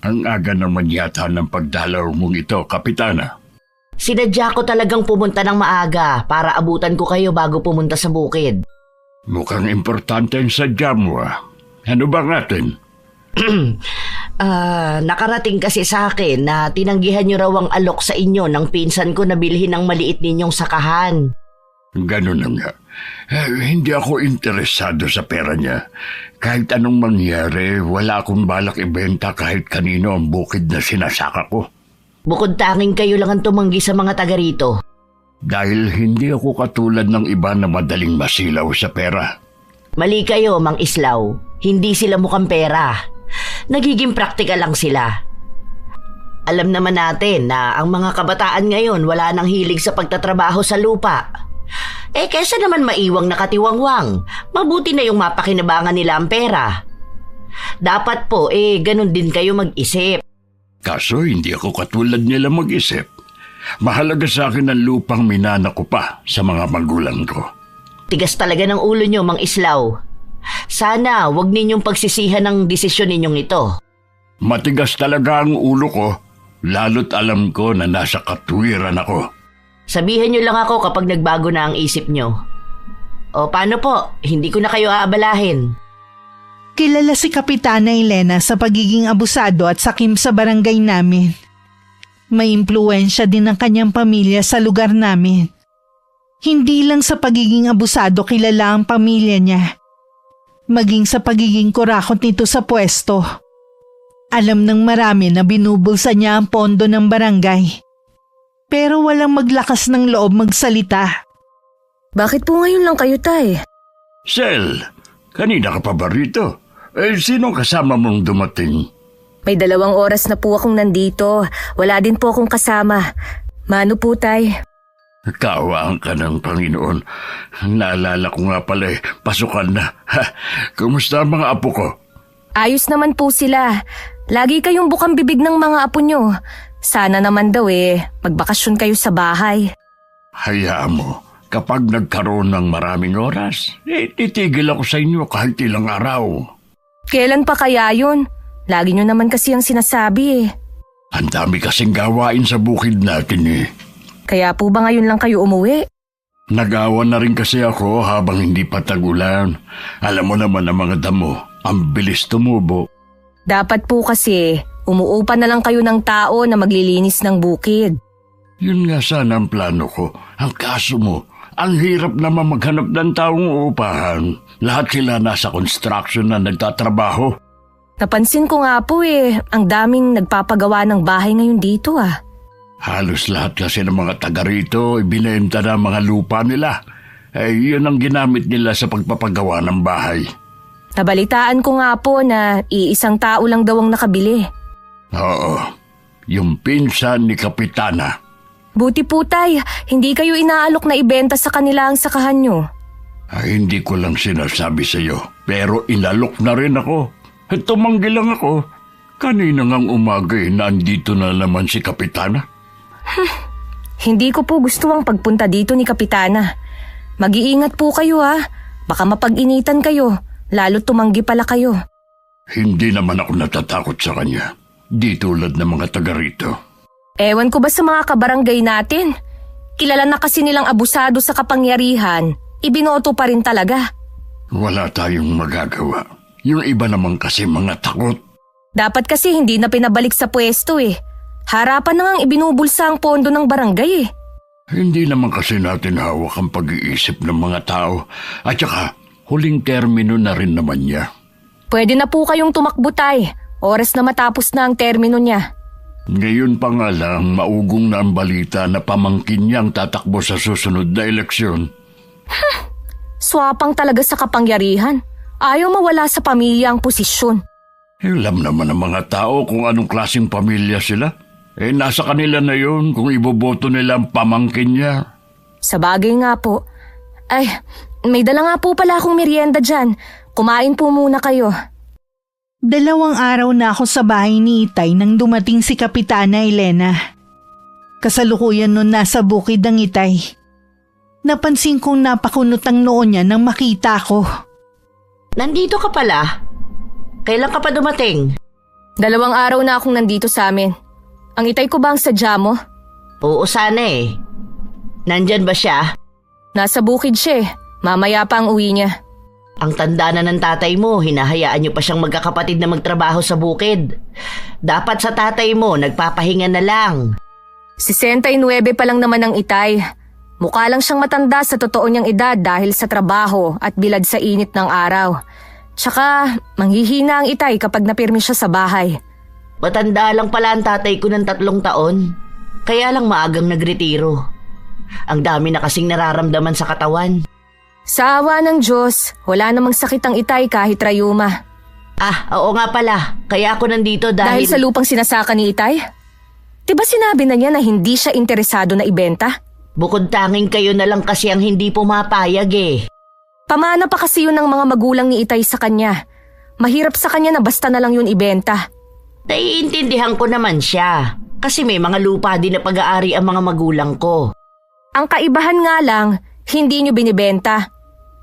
Ang aga naman yata ng pagdalaw mong ito, Kapitana. Sinadya ko talagang pumunta ng maaga para abutan ko kayo bago pumunta sa bukid. Mukhang importante ang sadya mo Ano ba natin? Nakarating kasi sa akin na tinanggihan niyo raw ang alok sa inyo ng pinsan ko na bilhin ng maliit ninyong sakahan. Ganun na nga. Hindi ako interesado sa pera niya. Kahit anong mangyari, wala akong balak ibenta kahit kanino ang bukid na sinasaka ko. Bukod tanging kayo lang ang tumanggi sa mga taga rito. Dahil hindi ako katulad ng iba na madaling masilaw sa pera. Mali kayo, Mang Islaw. Hindi sila mukhang pera. Nagiging praktikal lang sila. Alam naman natin na ang mga kabataan ngayon wala nang hilig sa pagtatrabaho sa lupa. Kaysa naman maiwang nakatiwangwang, mabuti na yung mapakinabangan nila ang pera. Dapat po, ganun din kayo mag-isip. Kaso hindi ako katulad nila mag-isip. Mahalaga sa akin ang lupang minana ko pa sa mga magulang ko. Tigas talaga ng ulo nyo, Mang Islaw. Sana wag ninyong pagsisihan ng desisyon ninyong ito. Matigas talaga ang ulo ko, lalo't alam ko na nasa katwiran ako. Sabihin nyo lang ako kapag nagbago na ang isip nyo. O paano po, hindi ko na kayo aabalahin. Kilala si Kapitana Elena sa pagiging abusado at sakim sa barangay namin. May impluwensya din ng kanyang pamilya sa lugar namin. Hindi lang sa pagiging abusado kilala ang pamilya niya, maging sa pagiging kurakot nito sa pwesto. Alam ng marami na binubulsa niya ang pondo ng barangay. Pero walang maglakas ng loob magsalita. Bakit po ngayon lang kayo, Tay? Sel, kanina ka pa ba rito? Sinong kasama mong dumating? May 2 oras na po akong nandito. Wala din po akong kasama. Mano po, Tay? Kaawaan ka ng Panginoon. Naalala ko nga pala pasukan na. Kumusta ang mga apo ko? Ayos naman po sila. Lagi kayong bukang bibig ng mga apo nyo. Sana naman daw magbakasyon kayo sa bahay. Hayaan mo, kapag nagkaroon ng maraming oras, titigil ako sa inyo kahit ilang araw. Kailan pa kaya yun? Lagi nyo naman kasi ang sinasabi Ang dami kasing gawain sa bukid natin Kaya po ba ngayon lang kayo umuwi? Nag-awan na rin kasi ako habang hindi pa tag-ulan. Alam mo naman ang mga damo, ang bilis tumubo. Dapat po kasi umuupa na lang kayo ng tao na maglilinis ng bukid. Yun nga sana ang plano ko. Ang kaso mo, ang hirap naman maghanap ng taong uupahan. Lahat sila nasa construction na nagtatrabaho. Napansin ko nga po ang daming nagpapagawa ng bahay ngayon dito Halos lahat kasi ng mga taga rito ibinenta na mga lupa nila. Yun ang ginamit nila sa pagpapagawa ng bahay. Nabalitaan ko nga po na iisang tao lang daw ang nakabili. Oo, yung pinsan ni Kapitana. Buti po, Tay, hindi kayo inaalok na ibenta sa kanila ang sakahan nyo. Hindi ko lang sinasabi sa iyo, pero inalok na rin ako. Tumanggi lang ako. Kanina ngang umaga nandito na naman si Kapitana. Hindi ko po gusto ang pagpunta dito ni Kapitana. Mag-iingat po kayo Baka mapag-initan kayo, lalo tumanggi pala kayo. Hindi naman ako natatakot sa kanya. Di tulad ng mga taga rito. Ewan ko ba sa mga kabarangay natin? Kilala na kasi nilang abusado sa kapangyarihan. Ibinoto pa rin talaga. Wala tayong magagawa. Yung iba naman kasi mga takot. Dapat kasi hindi na pinabalik sa pwesto Harapan na ngang ibinubulsa ang pondo ng barangay Hindi naman kasi natin hawak ang pag-iisip ng mga tao. At saka, huling termino na rin naman niya. Pwede na po kayong tumakbo, Tay. Oras na matapos na ang termino niya. Ngayon pa nga lang, maugong na ang balita na pamangkin niya ang tatakbo sa susunod na eleksyon. Swapang talaga sa kapangyarihan. Ayaw mawala sa pamilya ang posisyon. Alam naman ng mga tao kung anong klaseng pamilya sila. Nasa kanila na yun kung iboboto nila ang pamangkin niya. Sa bagay nga po. Ay, may dala nga po pala akong merienda dyan. Kumain po muna kayo. 2 araw na ako sa bahay ni Itay nang dumating si Kapitana Elena. Kasalukuyan nun nasa bukid ang Itay. Napansin kong napakunot ang noo niya nang makita ko. Nandito ka pala? Kailan ka pa dumating? 2 araw na akong nandito sa amin. Ang itay ko ba ang sadya mo? Oo sana eh. Nandyan ba siya? Nasa bukid siya eh. Mamaya pa ang uwi niya. Ang tanda na ng tatay mo, hinahayaan niyo pa siyang magkakapatid na magtrabaho sa bukid. Dapat sa tatay mo, nagpapahinga na lang. 69 pa lang naman ang itay. Mukha lang siyang matanda sa totoo niyang edad dahil sa trabaho at bilad sa init ng araw. Tsaka, manghihina ang itay kapag napirmi siya sa bahay. Matanda lang pala ang tatay ko ng 3 taon. Kaya lang maagang nagretiro. Ang dami na kasing nararamdaman sa katawan. Sa awa ng Diyos, wala namang sakit ang itay kahit rayuma. Oo nga pala. Kaya ako nandito dahil... Dahil sa lupang sinasaka ni itay? Diba sinabi na niya na hindi siya interesado na ibenta? Bukod tanging kayo na lang kasi ang hindi pumapayag eh. Pamana pa kasi yun ng mga magulang ni itay sa kanya. Mahirap sa kanya na basta na lang yun ibenta. Naiintindihan ko naman siya. Kasi may mga lupa din na pag-aari ang mga magulang ko. Ang kaibahan nga lang, hindi nyo binibenta.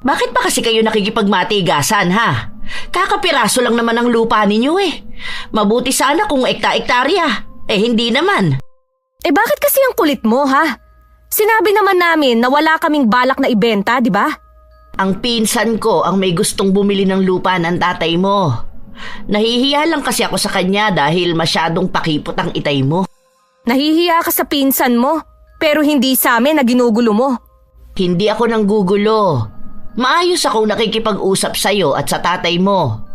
Bakit ba kasi kayo nakikipagmatigasan ha? Kakapiraso lang naman ang lupa ninyo eh. Mabuti sana kung ekta-ektarya. Hindi naman. Bakit kasi ang kulit mo ha? Sinabi naman namin na wala kaming balak na ibenta, di ba? Ang pinsan ko ang may gustong bumili ng lupa ng tatay mo. Nahihiya lang kasi ako sa kanya dahil masyadong pakipot ang itay mo. Nahihiya ka sa pinsan mo, pero hindi sa amin na ginugulo mo. Hindi ako nang gugulo. Maayos akong nakikipag-usap sa'yo at sa tatay mo.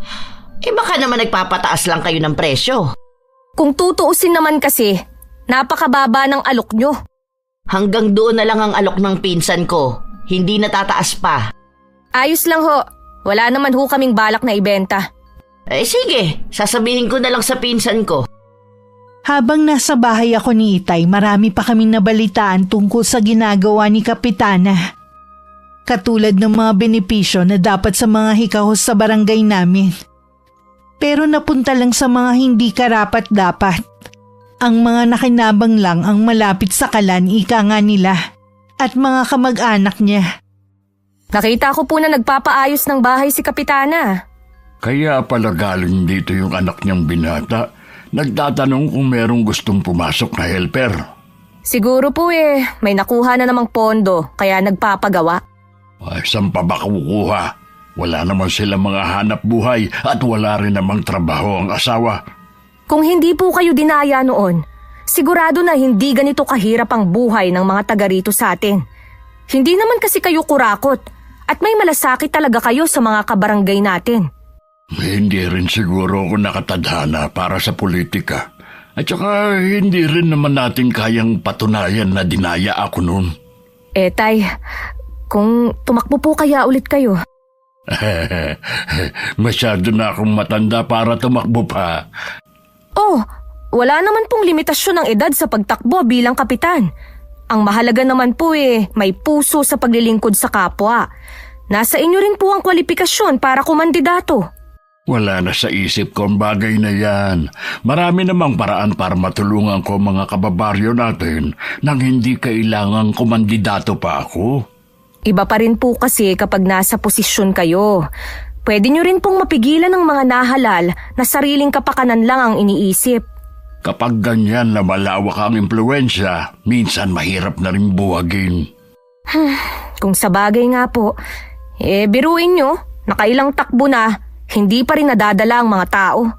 Baka naman nagpapataas lang kayo ng presyo. Kung tutuusin naman kasi, napakababa ng alok nyo. Hanggang doon na lang ang alok ng pinsan ko. Hindi natataas pa. Ayos lang ho. Wala naman ho kaming balak na ibenta. Sige, sasabihin ko na lang sa pinsan ko. Habang nasa bahay ako ni Itay, marami pa kaming nabalitaan tungkol sa ginagawa ni Kapitana. Katulad ng mga benepisyo na dapat sa mga hikahos sa barangay namin. Pero napunta lang sa mga hindi karapat-dapat. Ang mga nakinabang lang ang malapit sa kalan, ika nga nila, at mga kamag-anak niya. Nakita ko po na nagpapaayos ng bahay si Kapitana. Kaya pala galing dito yung anak niyang binata. Nagtatanong kung merong gustong pumasok na helper. Siguro po may nakuha na namang pondo kaya nagpapagawa. Saan pa ba kukuha? Wala naman sila mga hanap buhay at wala rin namang trabaho ang asawa. Kung hindi po kayo dinaya noon, sigurado na hindi ganito kahirap ang buhay ng mga taga rito sa atin. Hindi naman kasi kayo kurakot at may malasakit talaga kayo sa mga kabarangay natin. Hindi rin siguro ako nakatadhana para sa politika. At saka hindi rin naman natin kayang patunayan na dinaya ako noon. Tay, kung tumakbo po kaya ulit kayo. Masyado na akong matanda para tumakbo pa. Wala naman pong limitasyon ng edad sa pagtakbo bilang kapitan. Ang mahalaga naman po may puso sa paglilingkod sa kapwa. Nasa inyo rin po ang kwalifikasyon para kumandidato. Wala na sa isip ko ang bagay na yan. Marami namang paraan para matulungan ko mga kababaryo natin nang hindi kailangang kumandidato pa ako. Iba pa rin po kasi kapag nasa posisyon kayo. Pwede nyo rin pong mapigilan ng mga nahalal na sariling kapakanan lang ang iniisip. Kapag ganyan na malawak ang impluensya, minsan mahirap na rin buwagin. Kung sa bagay nga po, biruin nyo, nakailang takbo na, hindi pa rin nadadala ang mga tao.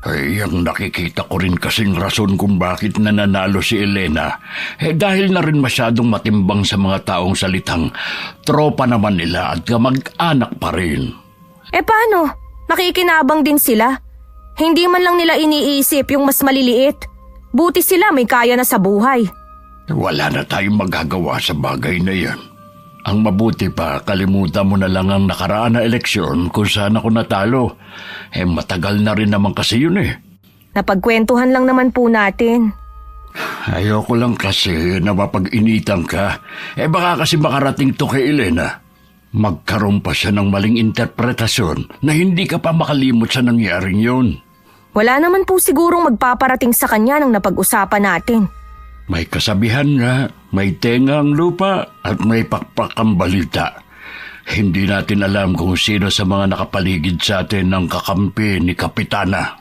Ang nakikita ko rin kasing rason kung bakit nananalo si Elena. Dahil na rin masyadong matimbang sa mga taong salitang tropa naman nila at kamag-anak pa rin. Paano? Nakikinabang din sila. Hindi man lang nila iniisip yung mas maliliit. Buti sila may kaya na sa buhay. Wala na tayong magagawa sa bagay na yan. Ang mabuti pa, kalimutan mo na lang ang nakaraan na eleksyon kung saan ako natalo. Matagal na rin naman kasi yun Napagkwentuhan lang naman po natin. Ayoko lang kasi na mapag-initan ka. Baka kasi makarating to kay Elena. Magkaroon pa siya ng maling interpretasyon na hindi ka pa makalimot sa nangyaring yun. Wala naman po sigurong magpaparating sa kanya nang napag-usapan natin. May kasabihan nga, may tenga ang lupa at may pakpak ang balita. Hindi natin alam kung sino sa mga nakapaligid sa atin ang kakampi ni Kapitana.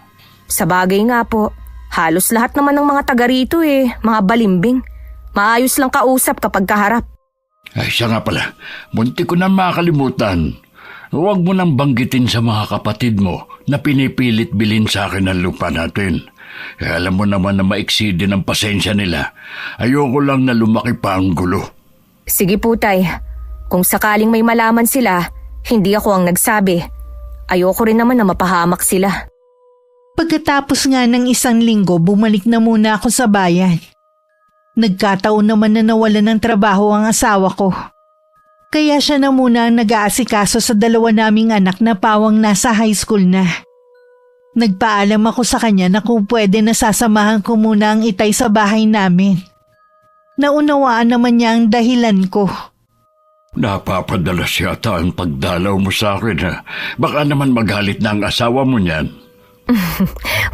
Sa bagay nga po, halos lahat naman ng mga taga rito mga balimbing. Maayos lang kausap kapag kaharap. Ay, siya nga pala. Munti ko na makalimutan. Huwag mo nang banggitin sa mga kapatid mo na pinipilit bilhin sa akin ang lupa natin. Alam mo naman na maiksi din ang pasensya nila. Ayoko lang na lumaki pa ang gulo. Sige po, Tay. Kung sakaling may malaman sila, hindi ako ang nagsabi. Ayoko rin naman na mapahamak sila. Pagkatapos nga ng 1 linggo, bumalik na muna ako sa bayan. Nagkataon naman na nawalan ng trabaho ang asawa ko. Kaya siya na muna ang nag-aasikaso sa 2 naming anak na pawang nasa high school na. Nagpaalam ako sa kanya na kung pwede nasasamahan ko muna ang itay sa bahay namin. Naunawaan naman niya ang dahilan ko. Napapadalas yata ang pagdalaw mo sa akin, ha? Baka naman magalit na ang asawa mo niyan.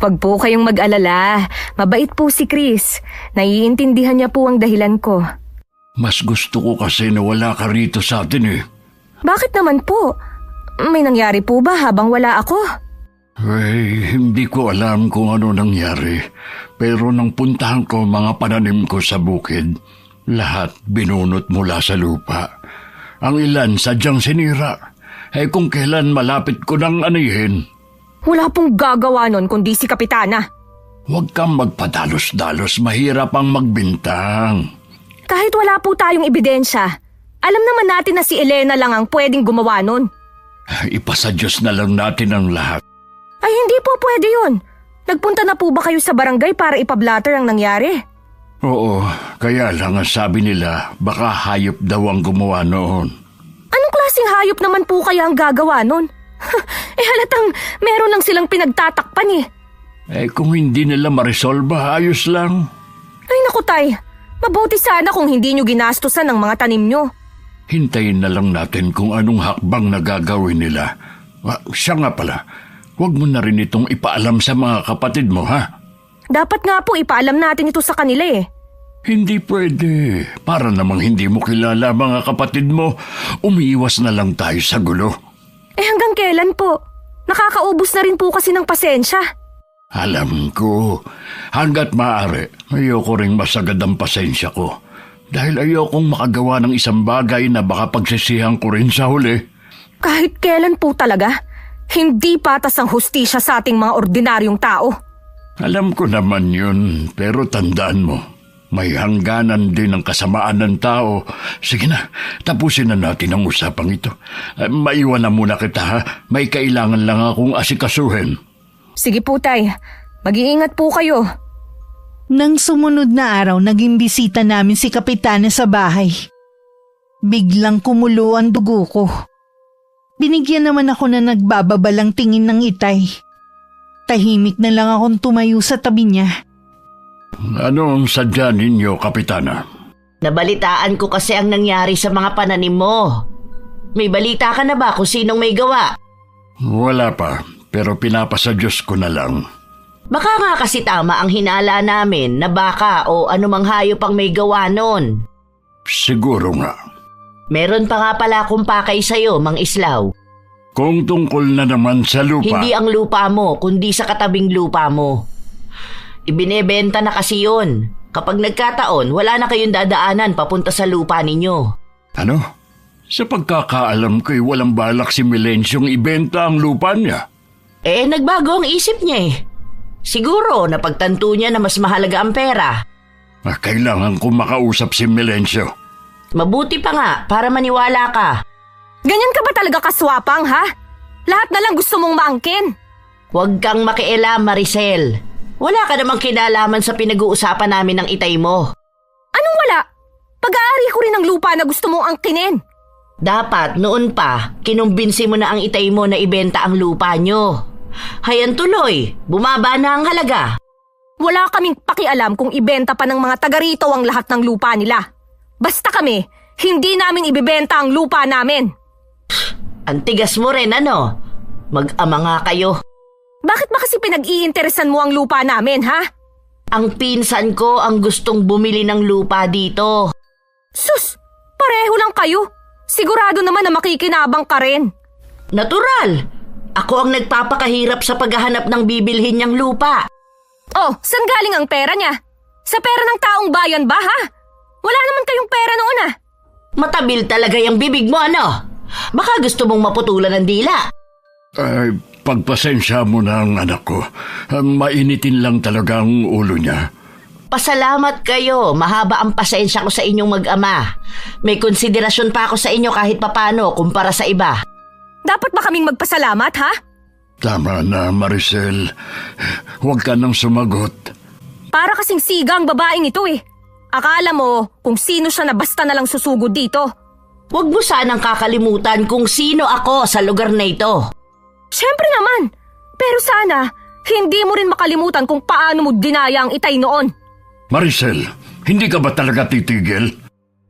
Wag po kayong mag-alala. Mabait po si Chris. Naiintindihan niya po ang dahilan ko. Mas gusto ko kasi na wala ka rito sa atin Bakit naman po? May nangyari po ba habang wala ako? Hindi ko alam kung ano nangyari. Pero nang puntahan ko mga pananim ko sa bukid, lahat binunot mula sa lupa. Ang ilan sadyang sinira. Kung kailan malapit ko nang anihin. Wala pong gagawa nun kundi si Kapitana. Huwag kang magpadalos-dalos, mahirap ang magbintang. Kahit wala po tayong ebidensya, alam naman natin na si Elena lang ang pwedeng gumawa nun. Ipasa Diyos na lang natin ang lahat. Ay hindi po pwede yun. Nagpunta na po ba kayo sa barangay para ipablatter ang nangyari? Oo, kaya lang ang sabi nila baka hayop daw ang gumawa noon. Anong klaseng hayop naman po kaya ang gagawa nun? Halatang meron lang silang pinagtatakpan Kung hindi nila maresolba, ayos lang. Ay naku, Tay. Mabuti sana kung hindi nyo ginastusan ang mga tanim nyo. Hintayin na lang natin kung anong hakbang na gagawin nila. Siya nga pala, huwag mo na rin itong ipaalam sa mga kapatid mo, ha? Dapat nga po ipaalam natin ito sa kanila Hindi pwede. Para namang hindi mo kilala mga kapatid mo, umiiwas na lang tayo sa gulo. Hanggang kailan po? Nakakaubos na rin po kasi ng pasensya. Alam ko, hanggat maaari, ayoko ring masagad ang pasensya ko. Dahil ayokong makagawa ng isang bagay na baka pagsisihan ko rin sa huli. Kahit kailan po talaga, hindi patas ang hustisya sa ating mga ordinaryong tao. Alam ko naman yun, pero tandaan mo, may hangganan din ang kasamaan ng tao. Sige na, tapusin na natin ang usapang ito. Maiwan na muna kita, ha? May kailangan lang akong asikasuhin. Sige po, Tay. Mag-iingat po kayo. Nang sumunod na araw, naging bisita namin si Kapitana sa bahay. Biglang kumulo ang dugo ko. Binigyan naman ako na nagbababalang tingin ng itay. Tahimik na lang akong tumayo sa tabi niya. Ano ang sadya ninyo, Kapitana? Nabalitaan ko kasi ang nangyari sa mga pananim mo. May balita ka na ba kung sinong may gawa? Wala pa, pero pinapasa Diyos ko na lang. Baka nga kasi tama ang hinala namin na baka o anumang hayop ang may gawa nun. Siguro nga. Meron pa nga pala akong pakay sa'yo, Mang Islaw. Kung tungkol na naman sa lupa... Hindi ang lupa mo, kundi sa katabing lupa mo. Ibinebenta na kasi yun. Kapag nagkataon, wala na kayong dadaanan papunta sa lupa ninyo. Ano? Sa pagkakaalam ko'y walang balak si Melensyong ibenta ang lupa niya. Nagbago ang isip niya Siguro napagtanto niya na mas mahalaga ang pera. Kailangan ko makausap si Melensyo. Mabuti pa nga para maniwala ka. Ganyan ka ba talaga kaswapang, ha? Lahat na lang gusto mong maangkin. Huwag kang makialam, Maricel. Wala ka namang kinalaman sa pinag-uusapan namin ng itay mo. Anong wala? Pag-aari ko rin ang lupa na gusto mong angkinin. Dapat noon pa, kinumbinsi mo na ang itay mo na ibenta ang lupa nyo. Hayan tuloy, bumaba na ang halaga. Wala kaming pakialam kung ibenta pa ng mga taga rito ang lahat ng lupa nila. Basta kami, hindi namin ibibenta ang lupa namin. Ang tigas mo rin, ano? Mag-ama nga kayo. Bakit ba kasi pinag-iinteresan mo ang lupa namin, ha? Ang pinsan ko ang gustong bumili ng lupa dito. Sus, pareho lang kayo. Sigurado naman na makikinabang ka rin. Natural! Ako ang nagpapakahirap sa paghahanap ng bibilhin niyang lupa. Oh, saan galing ang pera niya? Sa pera ng taong bayan ba, ha? Wala naman kayong pera noon, ah. Matabil talaga yung bibig mo, ano? Baka gusto mong maputulan ng dila. Ay, pagpasensya mo na ang anak ko. Mainitin lang talaga ang ulo niya. Pasalamat kayo. Mahaba ang pasensya ko sa inyong mag-ama. May konsiderasyon pa ako sa inyo kahit papano kumpara sa iba. Dapat ba kaming magpasalamat, ha? Tama na, Maricel. Huwag ka nang sumagot. Para kasing siga ang babaeng ito, eh. Akala mo kung sino siya na basta na lang susugod dito. Huwag mo sanang kakalimutan kung sino ako sa lugar na ito. Siyempre naman. Pero sana, hindi mo rin makalimutan kung paano mo dinaya ang itay noon. Maricel, hindi ka ba talaga titigil?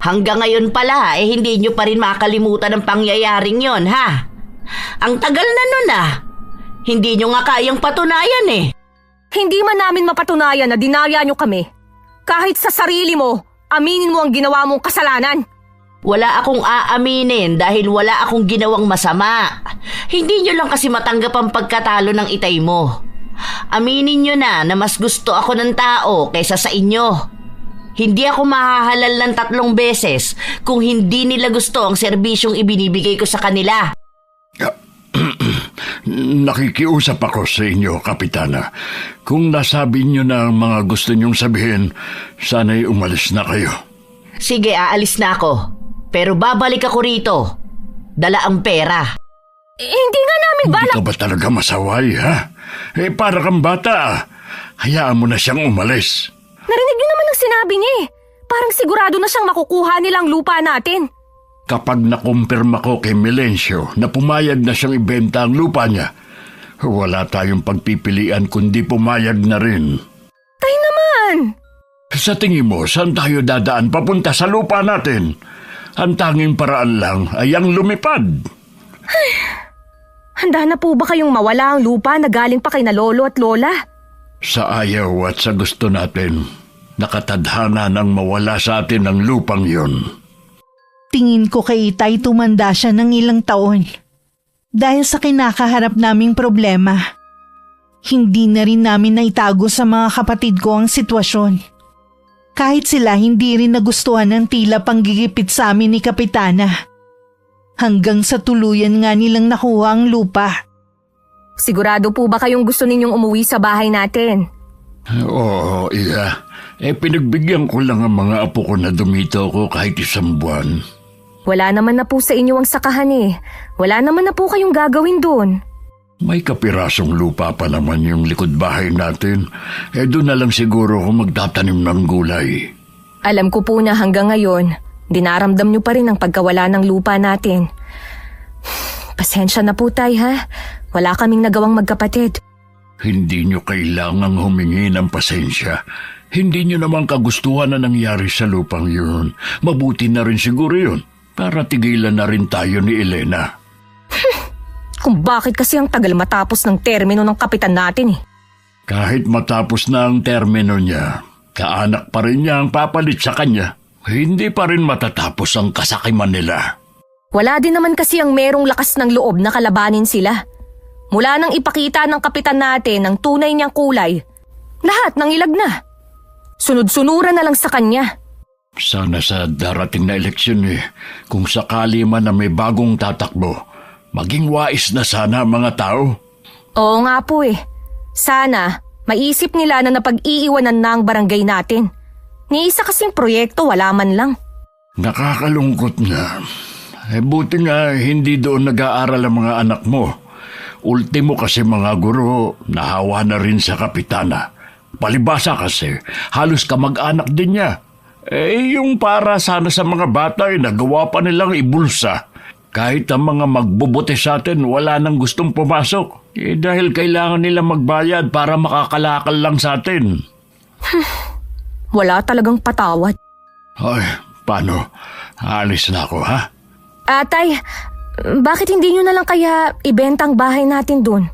Hanggang ngayon pala, hindi nyo pa rin makalimutan ang pangyayaring yon, ha? Ang tagal na nun, ah. Hindi nyo nga kayang patunayan, eh. Hindi man namin mapatunayan na dinaya nyo kami. Kahit sa sarili mo, aminin mo ang ginawa mong kasalanan. Wala akong aaminin dahil wala akong ginawang masama. Hindi nyo lang kasi matanggap ang pagkatalo ng itay mo. Aminin nyo na mas gusto ako ng tao kaysa sa inyo. Hindi ako mahahalal ng 3 beses kung hindi nila gusto ang serbisyong ibinibigay ko sa kanila. Nakikiusap ako sa inyo, Kapitana. Kung nasabi niyo na ang mga gusto niyong sabihin, sana'y umalis na kayo. Sige, aalis na ako. Pero babalik ako rito. Dala ang pera. Hindi nga namin Hindi balak. ka ba talaga masaway, ha? Para kang bata. Hayaan mo na siyang umalis. Narinig niyo naman ang sinabi niya, eh. Parang sigurado na siyang makukuha nilang lupa natin. Kapag nakumpirma ko kay Melencio na pumayag na siyang ibenta ang lupa niya, wala tayong pagpipilian kundi pumayag na rin. Tay naman! Sa tingin mo, saan tayo dadaan papunta sa lupa natin? Ang tanging paraan lang ay ang lumipad. Handa na po ba kayong mawala ang lupa na galing pa kay na lolo at lola? Sa ayaw at sa gusto natin, nakatadhana nang mawala sa atin ang lupang yun. Tingin ko kay Itay tumanda siya ng ilang taon. Dahil sa kinakaharap naming problema, hindi na rin namin naitago sa mga kapatid ko ang sitwasyon. Kahit sila hindi rin nagustuhan ng tila panggigipit sa amin ni Kapitana. Hanggang sa tuluyan nga nilang nakuha ang lupa. Sigurado po ba kayong gusto ninyong umuwi sa bahay natin? Oo, iya. Pinagbigyan ko lang ang mga apo ko na dumito ko kahit 1 buwan. Wala naman na po sa inyo ang sakahan, eh. Wala naman na po kayong gagawin doon. May kapirasong lupa pa naman yung likod bahay natin. Doon na lang siguro ako magtatanim ng gulay. Alam ko po na hanggang ngayon, dinaramdam niyo pa rin ang pagkawala ng lupa natin. Pasensya na po, Tay, ha? Wala kaming nagawang magkapatid. Hindi nyo kailangang humingi ng pasensya. Hindi nyo naman kagustuhan na nangyari sa lupang yun. Mabuti na rin siguro yun para tigilan na rin tayo ni Elena. Kung bakit kasi ang tagal matapos ng termino ng kapitan natin, eh. Kahit matapos na ang termino niya, kaanak pa rin niya ang papalit sa kanya. Hindi pa rin matatapos ang kasakiman nila. Wala din naman kasi ang merong lakas ng loob na kalabanin sila. Mula nang ipakita ng kapitan natin ang tunay niyang kulay, lahat nang ilag na. Sunod-sunuran na lang sa kanya. Sana sa darating na eleksyon kung sakali man na may bagong tatakbo, maging wais na sana ang mga tao. Oo nga po, eh. Sana maisip nila na napag-iiwanan na ang barangay natin. Ni isa kasing proyekto wala man lang. Nakakalungkot nga. Buti nga hindi doon nag-aaral ang mga anak mo. Ultimo kasi mga guro, nahawa na rin sa kapitana. Palibasa kasi, halos kamag-anak din niya. Yung para sana sa mga bata nagawa pa nilang ibulsa. Kahit ang mga magbubuti sa atin, wala nang gustong pumasok. Dahil kailangan nila magbayad para makakalakal lang sa atin. Wala talagang patawad. Ay, paano? Alis na ako, ha? Atay, bakit hindi nyo na lang kaya ibenta ang bahay natin dun?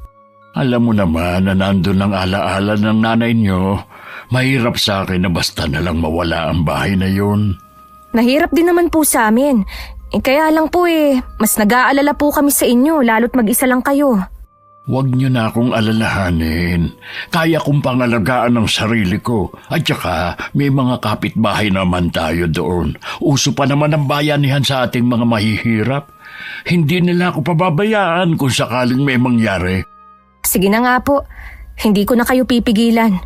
Alam mo naman na nandun ang alaala ng nanay niyo. Mahirap sa akin na basta na lang mawala ang bahay na yun. Nahirap din naman po sa amin. Kaya lang po mas nag-aalala po kami sa inyo lalo't mag-isa lang kayo. Huwag niyo na akong alalahanin. Kaya kong pangalagaan ang sarili ko. At saka, may mga kapitbahay naman tayo doon. Uso pa naman ang bayanihan sa ating mga mahihirap. Hindi nila ako pababayaan kung sakaling may mangyari. Sige na nga po, hindi ko na kayo pipigilan.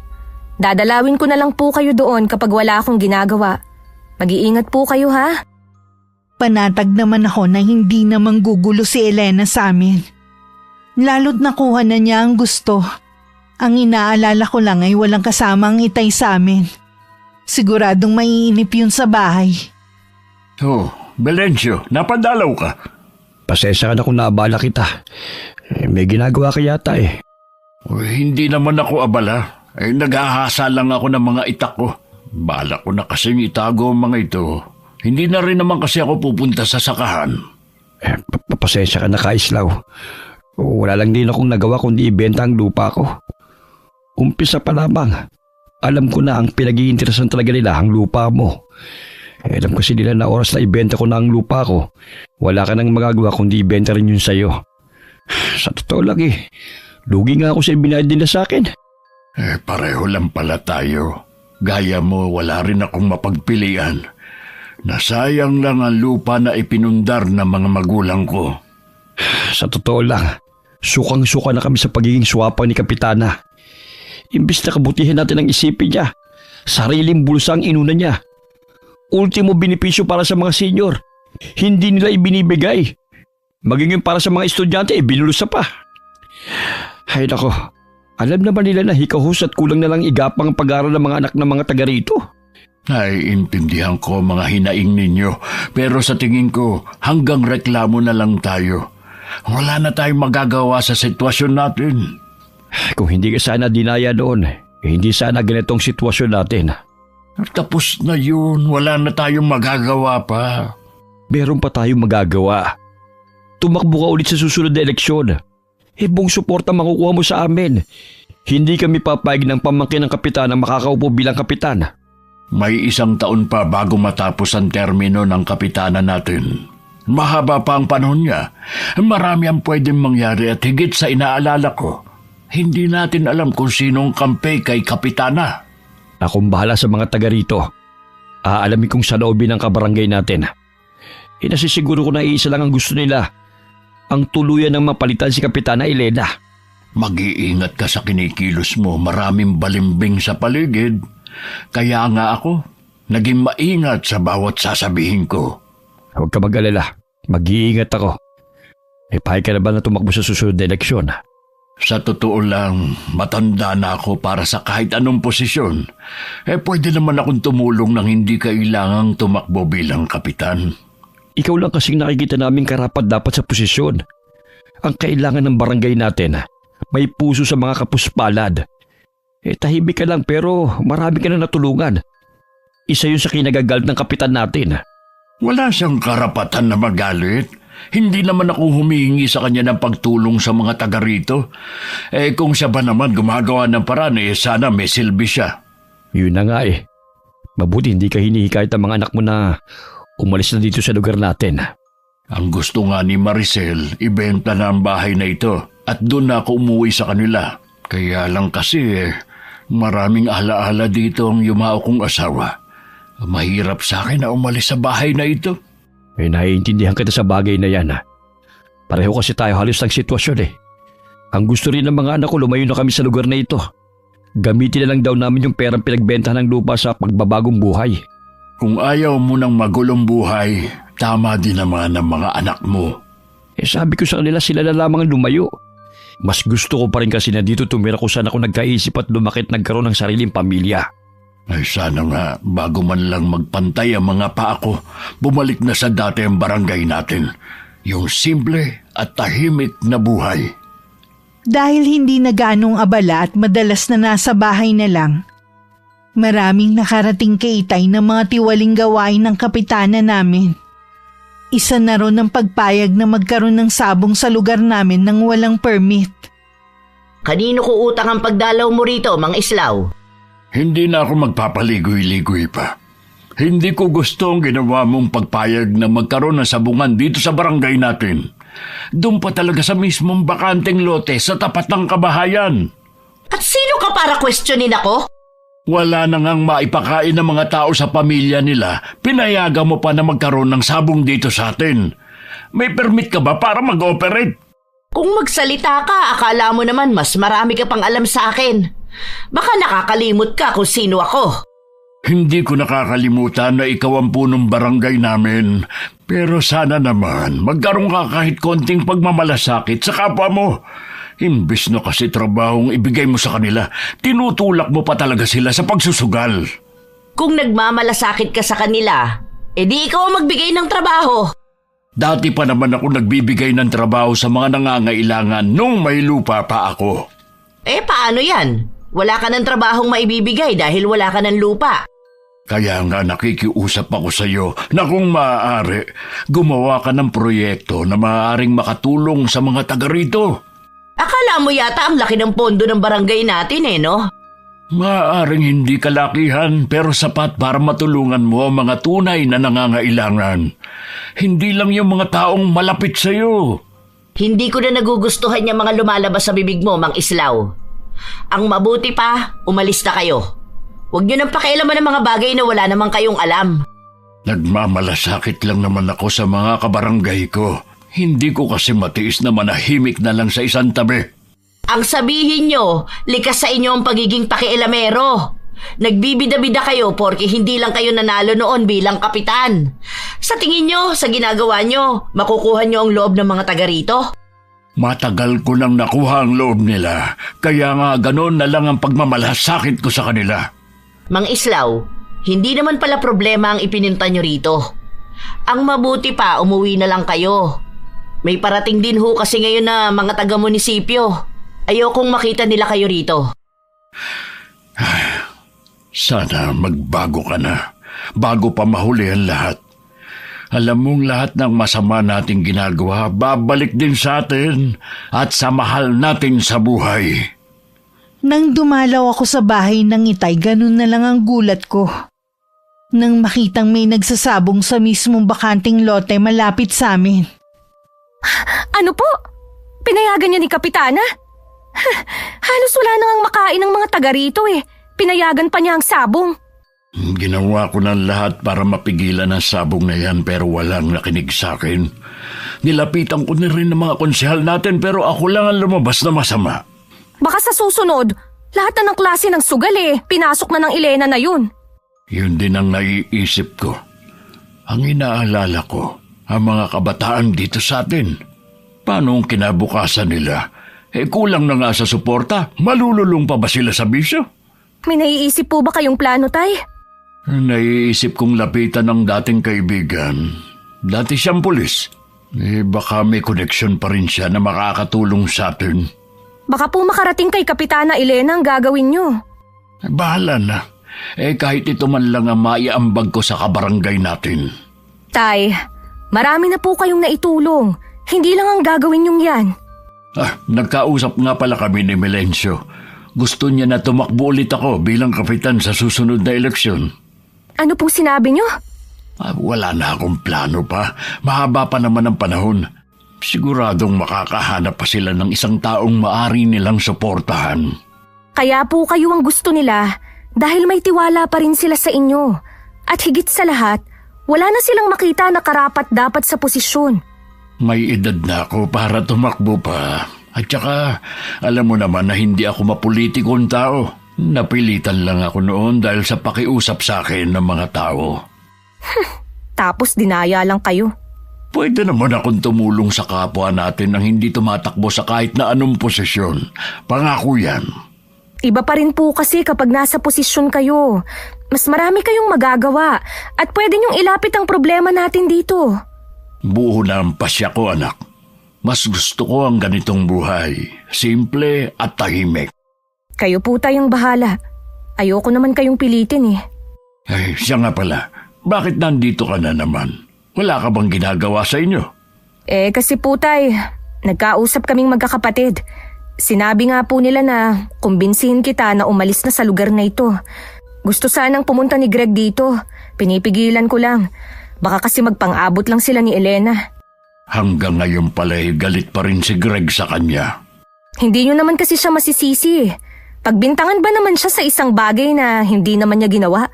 Dadalawin ko na lang po kayo doon kapag wala akong ginagawa. Mag-iingat po kayo ha. Panatag naman ako na hindi na manggugulo si Elena sa amin. Lalo't nakuha na niya ang gusto. Ang inaalala ko lang ay walang kasamang itay sa amin. Siguradong maiinip yun sa bahay. Oh, Belencio, napadalaw ka. Pasensya ka na kung naabala kita. May ginagawa ka yata eh. Hindi naman ako abala. Naghahasa lang ako ng mga itak ko. Bala ko na kasing itago ang mga ito. Hindi na rin naman kasi ako pupunta sa sakahan. Pasensya ka na, Kaislaw. Wala lang din akong nagawa kundi ibenta ang lupa ko. Umpisa pa lamang. Alam ko na ang pinag-iinteresan talaga nila ang lupa mo. Alam kasi nila na oras na ibenta ko na ang lupa ko, wala ka nang magagawa kundi ibenta rin yun sa'yo. Sa totoo lang lugi nga ako sa ibinayad nila sa akin. Pareho lang pala tayo. Gaya mo, wala rin akong mapagpilian. Nasayang lang ang lupa na ipinundar ng mga magulang ko. Sa totoo lang, sukang-suka na kami sa pagiging swapang ni Kapitana. Imbis na kabutihan natin ang isipin niya, sariling bulsa ang inuna niya. Ultimo benepisyo para sa mga senior, hindi nila ibinibigay. Maging para sa mga estudyante, binulusa pa. Hay nako, alam naman nila na hikahos at kulang na lang igapang ang pag-aaral ng mga anak ng mga taga rito. Ay, intindihan ko mga hinaing ninyo, pero sa tingin ko, hanggang reklamo na lang tayo. Wala na tayong magagawa sa sitwasyon natin. Kung hindi ka sana dinaya doon, hindi sana ganitong sitwasyon natin. Tapos na yun, wala na tayong magagawa pa. Meron pa tayong magagawa. Tumakbo ka ulit sa susunod na eleksyon. Buong suporta makukuha mo sa amin. Hindi kami papayag ng pamangkin ng kapitan na makakaupo bilang kapitan. May 1 taon pa bago matapos ang termino ng kapitana natin. Mahaba pa ang panahon niya. Marami ang pwedeng mangyari at higit sa inaalala ko, hindi natin alam kung sinong kampe kay kapitana. Akong bahala sa mga taga rito. Aalamin kong sa loobin ng kabarangay natin. Inasisiguro ko na iisa lang ang gusto nila. Ang tuluyan ng mapalitan si Kapitana Elena. Mag-iingat ka sa kinikilos mo. Maraming balimbing sa paligid. Kaya nga ako, naging maingat sa bawat sasabihin ko. Huwag ka mag-alala. Mag-iingat ako. Pahig ka na ba na tumakbo sa susunod na eleksyon? Sa totoo lang, matanda na ako para sa kahit anong posisyon. Pwede naman akong tumulong nang hindi kailangang tumakbo bilang kapitan. Ikaw lang kasing nakikita namin karapat-dapat sa posisyon. Ang kailangan ng barangay natin, may puso sa mga kapuspalad. Tahimik ka lang pero marami ka na natulungan. Isa yun sa kinagagalit ng kapitan natin. Wala siyang karapatan na magalit. Hindi naman ako humihingi sa kanya ng pagtulong sa mga taga rito. Kung siya ba naman gumagawa ng paraan, sana may silbi siya. Yun na nga Mabuti hindi ka hinihikayat ang mga anak mo na umalis na dito sa lugar natin. Ang gusto nga ni Maricel, ibenta na ang bahay na ito at doon na ako umuwi sa kanila. Kaya lang kasi maraming ala-ala dito ang yumao kong asawa. Mahirap sa akin na umalis sa bahay na ito. Naiintindihan kita sa bagay na yan. Pareho kasi tayo halos ng sitwasyon Ang gusto rin ng mga anak ko lumayo na kami sa lugar na ito. Gamitin na lang daw namin yung perang pinagbentahan ng lupa sa pagbabagong buhay. Kung ayaw mo ng magulong buhay, tama din naman ang mga anak mo. Sabi ko sa kanila sila na lamang ang lumayo. Mas gusto ko pa rin kasi na dito tumira kung saan ako nagkaisip at lumakit nagkaroon ng sariling pamilya. Ay sana nga, bago man lang magpantay ang mga paa ko, bumalik na sa dati ang barangay natin. Yung simple at tahimik na buhay. Dahil hindi na ganong abala at madalas na nasa bahay na lang, maraming nakarating kay Itay ng mga tiwaling gawain ng kapitana namin. Isa na ron ang pagpayag na magkaroon ng sabong sa lugar namin nang walang permit. Kanino ko utang ang pagdalaw mo rito, Mang Islaw? Hindi na ako magpapaligoy-ligoy pa. Hindi ko gusto ang ginawa mong pagpayag na magkaroon ng sabungan dito sa barangay natin. Doon pa talaga sa mismong bakanteng lote sa tapat ng kabahayan. At sino ka para questionin ako? Wala na ngang maipakain ng mga tao sa pamilya nila, pinayagan mo pa na magkaroon ng sabong dito sa atin. May permit ka ba para mag-operate? Kung magsalita ka, akala mo naman mas marami ka pang alam sa akin. Baka nakakalimot ka kung sino ako. Hindi ko nakakalimutan na ikaw ang punong barangay namin. Pero sana naman magkaroon ka kahit konting pagmamalasakit sa kapwa mo. Imbis na kasi trabahong ibigay mo sa kanila, tinutulak mo pa talaga sila sa pagsusugal. Kung nagmamalasakit ka sa kanila, edi ikaw ang magbigay ng trabaho. Dati pa naman ako nagbibigay ng trabaho sa mga nangangailangan nung may lupa pa ako. Paano yan? Wala ka ng trabahong maibibigay dahil wala ka ng lupa. Kaya nga nakikiusap ako sa iyo na kung maaari, gumawa ka ng proyekto na maaaring makatulong sa mga taga rito. Akala mo yata ang laki ng pondo ng barangay natin no? Maaaring hindi kalakihan pero sapat para matulungan mo ang mga tunay na nangangailangan. Hindi lang yung mga taong malapit sa iyo. Hindi ko na nagugustuhan yung mga lumalabas sa bibig mo, Mang Islaw. Ang mabuti pa, umalis na kayo. Huwag niyo nang pakialaman ng mga bagay na wala namang kayong alam. Nagmamalasakit lang naman ako sa mga kabarangay ko. Hindi ko kasi matiis na manahimik na lang sa isang tabi. Ang sabihin nyo, likas sa inyo ang pagiging pakialamero. Nagbibida-bida kayo porque hindi lang kayo nanalo noon bilang kapitan. Sa tingin nyo, sa ginagawa nyo, makukuha nyo ang loob ng mga taga rito? Matagal ko nang nakuha ang loob nila, kaya nga ganon na lang ang pagmamalasakit ko sa kanila. Mang Islaw, hindi naman pala problema ang ipininta nyo rito. Ang mabuti pa, umuwi na lang kayo. May parating din ho kasi ngayon na mga taga-munisipyo. Ayokong makita nila kayo rito. Sana magbago ka na, bago pa mahuli ang lahat. Alam mong lahat ng masama nating ginagawa, babalik din sa atin at sa mahal natin sa buhay. Nang dumalaw ako sa bahay ng Itay, ganun na lang ang gulat ko. Nang makitang may nagsasabong sa mismong bakanting lote malapit sa amin. Ano po? Pinayagan niya ni Kapitana? Halos wala nang makain ng mga taga rito Pinayagan pa niya ang sabong. Ginawa ko ng lahat para mapigilan ang sabong na yan pero walang nakinig sa akin. Nilapitan ko na rin ng mga konsehal natin pero ako lang ang lumabas na masama. Baka sa susunod, lahat na ng klase ng sugal pinasok na ng Elena na yun. Yun din ang naiisip ko. Ang inaalala ko, ang mga kabataan dito sa atin. Paano ang kinabukasan nila? Kulang na nga sa suporta. Malululong pa ba sila sa bisyo? May naiisip po ba kayong plano, Tay? Naiisip kong lapitan ng dating kaibigan. Dati siyang pulis. Baka may koneksyon pa rin siya na makakatulong sa atin. Baka po makarating kay Kapitana Elena ang gagawin nyo. Bahala na. Kahit ito man lang ang maiambag ko sa kabarangay natin. Tay, marami na po kayong naitulong. Hindi lang ang gagawin nyong yan. Nagkausap nga pala kami ni Melencio. Gusto niya na tumakbo ulit ako bilang kapitan sa susunod na eleksyon. Ano pong sinabi nyo? Wala na akong plano pa. Mahaba pa naman ang panahon. Siguradong makakahanap pa sila ng isang taong maari nilang suportahan. Kaya po kayo ang gusto nila dahil may tiwala pa rin sila sa inyo. At higit sa lahat, wala na silang makita na karapat-dapat sa posisyon. May edad na ako para tumakbo pa. At saka, alam mo naman na hindi ako mapolitikong tao. Napilitan lang ako noon dahil sa pakiusap sa akin ng mga tao. Tapos dinaya lang kayo. Pwede naman akong tumulong sa kapwa natin nang hindi tumatakbo sa kahit na anong posisyon. Pangako yan. Iba pa rin po kasi kapag nasa posisyon kayo. Mas marami kayong magagawa at pwede niyong ilapit ang problema natin dito. Buo na ang pasya ko, anak. Mas gusto ko ang ganitong buhay. Simple at tahimik. Kayo po tayong bahala. Ayoko naman kayong pilitin Siya nga pala. Bakit nandito ka na naman? Wala ka bang ginagawa sa inyo? Kasi po tay, nagkausap kaming magkakapatid. Sinabi nga po nila na kumbinsihin kita na umalis na sa lugar na ito. Gusto sanang pumunta ni Greg dito. Pinipigilan ko lang. Baka kasi magpang-abot lang sila ni Elena. Hanggang ngayon pala'y galit pa rin si Greg sa kanya. Hindi nyo naman kasi siya masisisi. Pagbintangan ba naman siya sa isang bagay na hindi naman niya ginawa?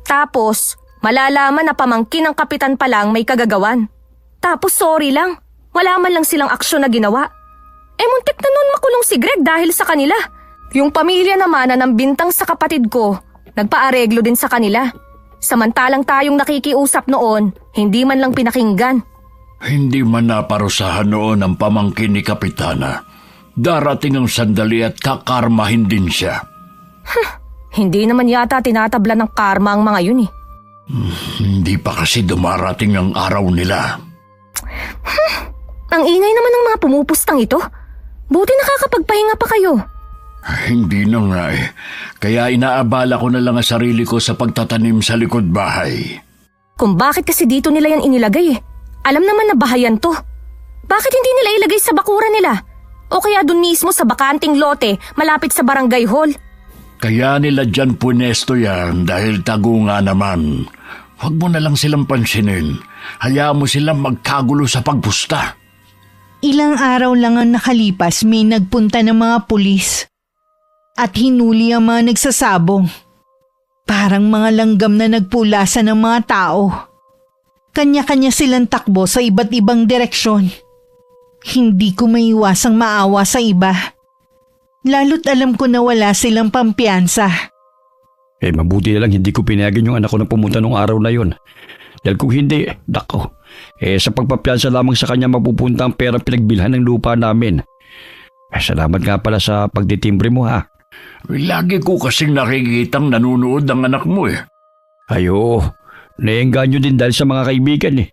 Tapos, malalaman na pamangkin ng kapitan pa lang may kagagawan. Tapos sorry lang, wala man lang silang aksyon na ginawa. Muntik na nun makulong si Greg dahil sa kanila. Yung pamilya naman na nambintang sa kapatid ko, nagpaareglo din sa kanila. Samantalang tayong nakikiusap noon, hindi man lang pinakinggan. Hindi man naparusahan noon ang pamangkin ni Kapitana. Darating ang sandali at kakarmahin din siya. Hindi naman yata tinatabla ng karma ang mga yun eh. Hindi pa kasi dumarating ang araw nila. Ang ingay naman ng mga pumupustang ito. Buti nakakapagpahinga pa kayo. Hindi na nga eh. Kaya inaabala ko na lang ang sarili ko sa pagtatanim sa likod bahay. Kung bakit kasi dito nila yan inilagay eh. Alam naman na bahayan to. Bakit hindi nila ilagay sa bakuran nila? O kaya dun mismo sa bakanting lote malapit sa barangay hall? Kaya nila dyan punesto yan dahil tago nga naman. Huwag mo na lang silang pansinin. Hayaan mo silang magkagulo sa pagpusta. Ilang araw lang ang nakalipas, may nagpunta ng mga pulis at hinuli ang mga nagsasabong. Parang mga langgam na nagpulasan ng mga tao. Kanya-kanya silang takbo sa iba't ibang direksyon. Hindi ko maiwasang maawa sa iba. Lalo't alam ko na wala silang pampiyansa. Mabuti na lang hindi ko pinayagan yung anak ko na pumunta nung araw na yun. Dahil kung hindi, dako. Sa pagpapiyansa lamang sa kanya mapupunta ang perang pinagbilhan ng lupa namin. Salamat nga pala sa pagditimbre mo ha. Lagi ko kasing nakikitang nanunood ang anak mo eh. Ayo, naengganyo din dahil sa mga kaibigan eh.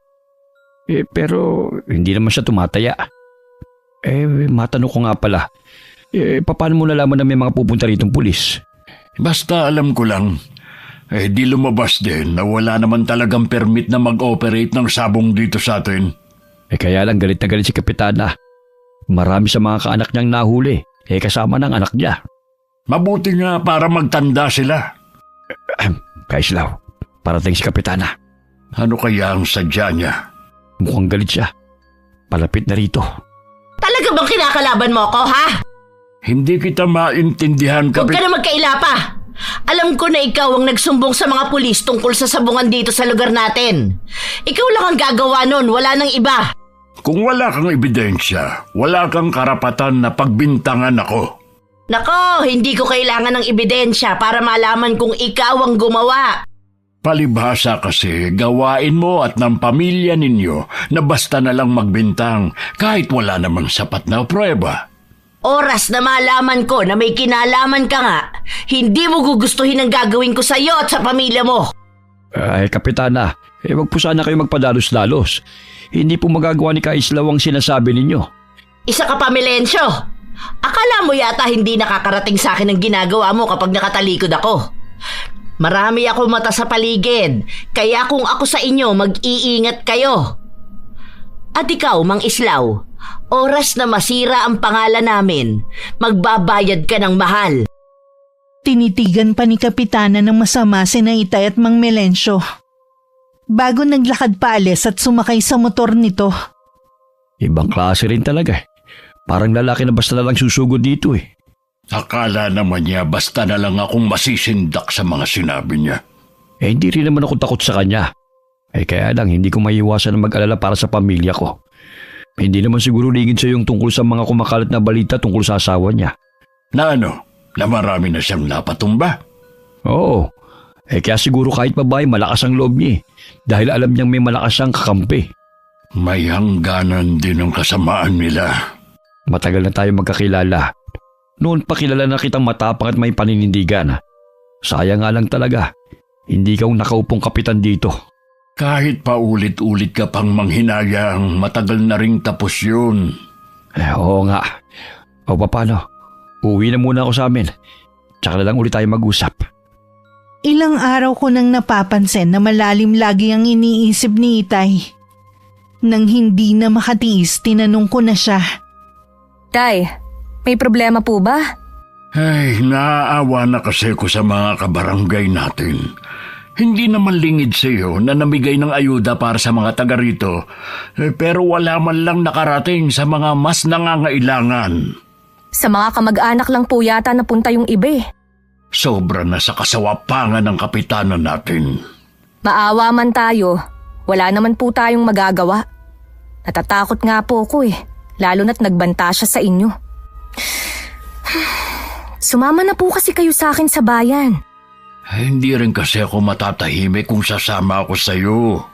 Pero hindi naman siya tumataya. Matanong ko nga pala. Paano mo nalaman na may mga pupunta ritong pulis? Basta alam ko lang. Di lumabas din na wala naman talagang permit na mag-operate ng sabong dito sa atin. Kaya lang galit na galit si Kapitana. Marami sa mga kaanak niyang nahuli. Kasama ng anak niya. Mabuti nga para magtanda sila. Kaislaw, parating si Kapitana. Ano kaya ang sadya niya? Mukhang galit siya. Palapit na rito. Talaga bang kinakalaban mo ako, ha? Hindi kita maintindihan, Huwag ka na magkaila pa. Alam ko na ikaw ang nagsumbong sa mga pulis tungkol sa sabungan dito sa lugar natin. Ikaw lang ang gagawa nun, wala nang iba. Kung wala kang ebidensya, wala kang karapatan na pagbintangan ako. Nako, hindi ko kailangan ng ebidensya para malaman kung ikaw ang gumawa. Palibhasa kasi gawain mo at ng pamilya ninyo na basta na lang magbintang kahit wala namang sapat na pruweba. Oras na malaman ko na may kinalaman ka nga, hindi mo gugustuhin ang gagawin ko sa iyo at sa pamilya mo. Kapitana, wag po sana kayo magpadalos-dalos. Hindi po magagawa ni Kaislaw ang sinasabi ninyo. Isa ka pa, Melensyo. Akala mo yata hindi nakakarating sa akin ang ginagawa mo kapag nakatalikod ako. Marami ako mata sa paligid, kaya kung ako sa inyo, mag-iingat kayo. At ikaw, Mang Islaw, oras na masira ang pangalan namin, magbabayad ka ng mahal. Tinitigan pa ni Kapitana ng masama sina Itay at Mang Melensyo. Bago naglakad paalis at sumakay sa motor nito. Ibang klase rin talaga eh. Parang lalaki na basta na lang susugod dito eh. Akala naman niya basta na lang akong masisindak sa mga sinabi niya. Hindi rin naman ako takot sa kanya. Kaya lang hindi ko maiiwasan na mag-alala para sa pamilya ko. Hindi naman siguro ligid sa yung tungkol sa mga kumakalat na balita tungkol sa asawa niya. Na ano? Na marami na siyang napatumba? Oo. Kaya siguro kahit babae malakas ang loob niya dahil alam niyang may malakas siyang kakampi. May hangganan din ang kasamaan nila. Matagal na tayo magkakilala. Noon pa kilala na kitang matapang at may paninindigan. Sayang nga lang talaga. Hindi ka nakaupong kapitan dito. Kahit pa ulit-ulit ka pang manghinayang, matagal na ring tapos yun. Oo nga. O paano? Uwi na muna ako sa amin. Tsaka na lang ulit tayo mag-usap. Ilang araw ko nang napapansin na malalim lagi ang iniisip ni Itay. Nang hindi na makatiis, tinanong ko na siya. Tay, may problema po ba? Ay, naaawa na kasi ko sa mga kabarangay natin. Hindi naman lingid sa iyo na namigay ng ayuda para sa mga taga rito, pero wala man lang nakarating sa mga mas nangangailangan. Sa mga kamag-anak lang po yata napunta yung iba eh. Sobra na sa kasawapangan ng kapitana natin. Maawa man tayo, wala naman po tayong magagawa. Natatakot nga po ako eh, lalo na't nagbanta siya sa inyo. Sumama na po kasi kayo sa akin sa bayan. Hindi rin kasi ako matatahimik kung sasama ako sa iyo.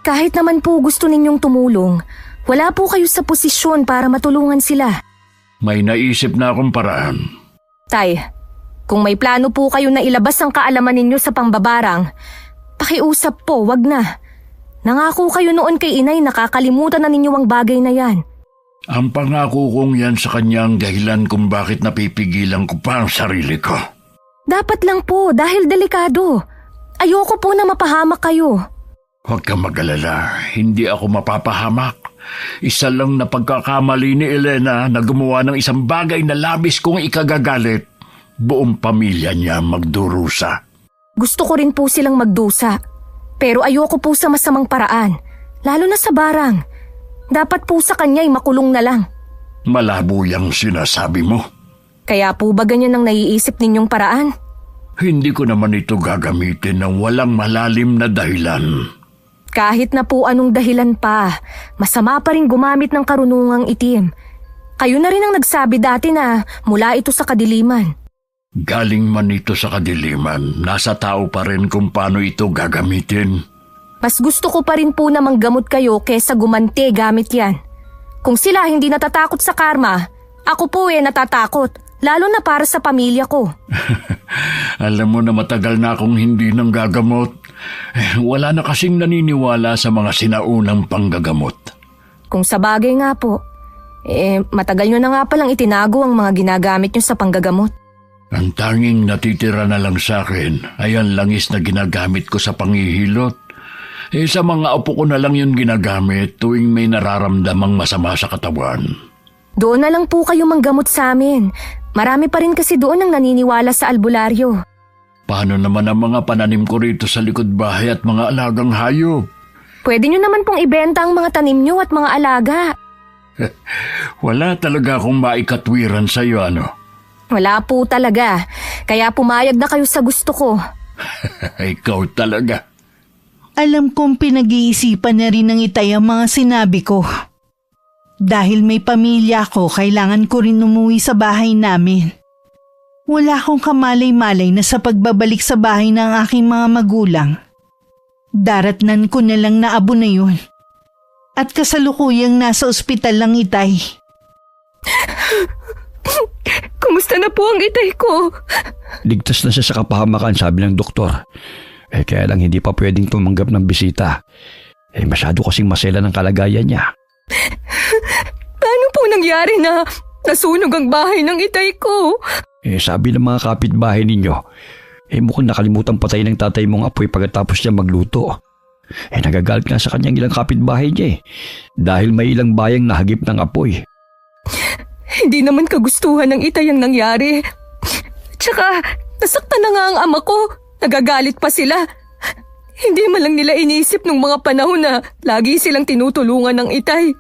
Kahit naman po gusto ninyong tumulong, wala po kayo sa posisyon para matulungan sila. May naisip na akong paraan. Tay, kung may plano po kayo na ilabas ang kaalaman ninyo sa pangbabarang, pakiusap po, wag na. Nangako kayo noon kay inay, nakakalimutan na ninyo ang bagay na yan. Ang pangako kong yan sa kanya ang dahilan kung bakit napipigilan ko pa ang sarili ko. Dapat lang po dahil delikado. Ayoko po na mapahamak kayo. Huwag kang mag-alala, hindi ako mapapahamak. Isa lang na pagkakamali ni Elena na gumawa ng isang bagay na labis kong ikagagalit. Buong pamilya niya magdurusa. Gusto ko rin po silang magdusa. Pero ayoko po sa masamang paraan. Lalo na sa barang. Dapat po sa kanya'y makulong na lang. Malabo yang sinasabi mo. Kaya po ba ganyan ang naiisip ninyong paraan? Hindi ko naman ito gagamitin ng walang malalim na dahilan. Kahit na po anong dahilan pa, masama pa rin gumamit ng karunungang itim. Kayo na rin ang nagsabi dati na mula ito sa kadiliman. Galing man ito sa kadiliman, nasa tao pa rin kung paano ito gagamitin. Mas gusto ko pa rin po na manggamot kayo kesa gumante gamit yan. Kung sila hindi natatakot sa karma, ako po natatakot. Lalo na para sa pamilya ko. Alam mo na matagal na akong hindi nang gagamot. Wala na kasing naniniwala sa mga sinaunang panggagamot. Kung sa bagay nga po, matagal nyo na nga palang itinago ang mga ginagamit nyo sa panggagamot. Ang tanging natitira na lang sa akin ay ang langis na ginagamit ko sa pangihilot. Sa mga apo ko na lang yun ginagamit tuwing may nararamdamang masama sa katawan. Doon na lang po kayo manggamot sa amin. Marami pa rin kasi doon ang naniniwala sa albularyo. Paano naman ang mga pananim ko rito sa likod bahay at mga alagang hayop? Pwede nyo naman pong ibenta ang mga tanim nyo at mga alaga. Wala talaga akong maikatwiran sa iyo, ano? Wala po talaga. Kaya pumayag na kayo sa gusto ko. Ikaw talaga. Alam kong pinag-iisipan na rin ng itay ang mga sinabi ko. Dahil may pamilya ko, kailangan ko rin umuwi sa bahay namin. Wala akong kamalay-malay na sa pagbabalik sa bahay ng aking mga magulang. Daratnan ko na lang na abo na yun. At kasalukuyang nasa ospital lang itay. Kumusta na po ang itay ko? Ligtas na siya sa kapahamakan, sabi ng doktor. Kaya lang hindi pa pwedeng tumanggap ng bisita. Masyado kasing masela ng kalagayan niya. Paano po nangyari na nasunog ang bahay ng itay ko? Sabi ng mga kapitbahay ninyo, mukhang nakalimutan patay ng tatay mong apoy pagkatapos niya magluto. Nagagalit nga sa kanyang ilang kapitbahay niya dahil may ilang bayang nahagip ng apoy. Hindi naman kagustuhan ng itay ang nangyari. Tsaka nasaktan na nga ang ama ko. Nagagalit pa sila. Hindi man lang nila inisip nung mga panahon na lagi silang tinutulungan ng itay.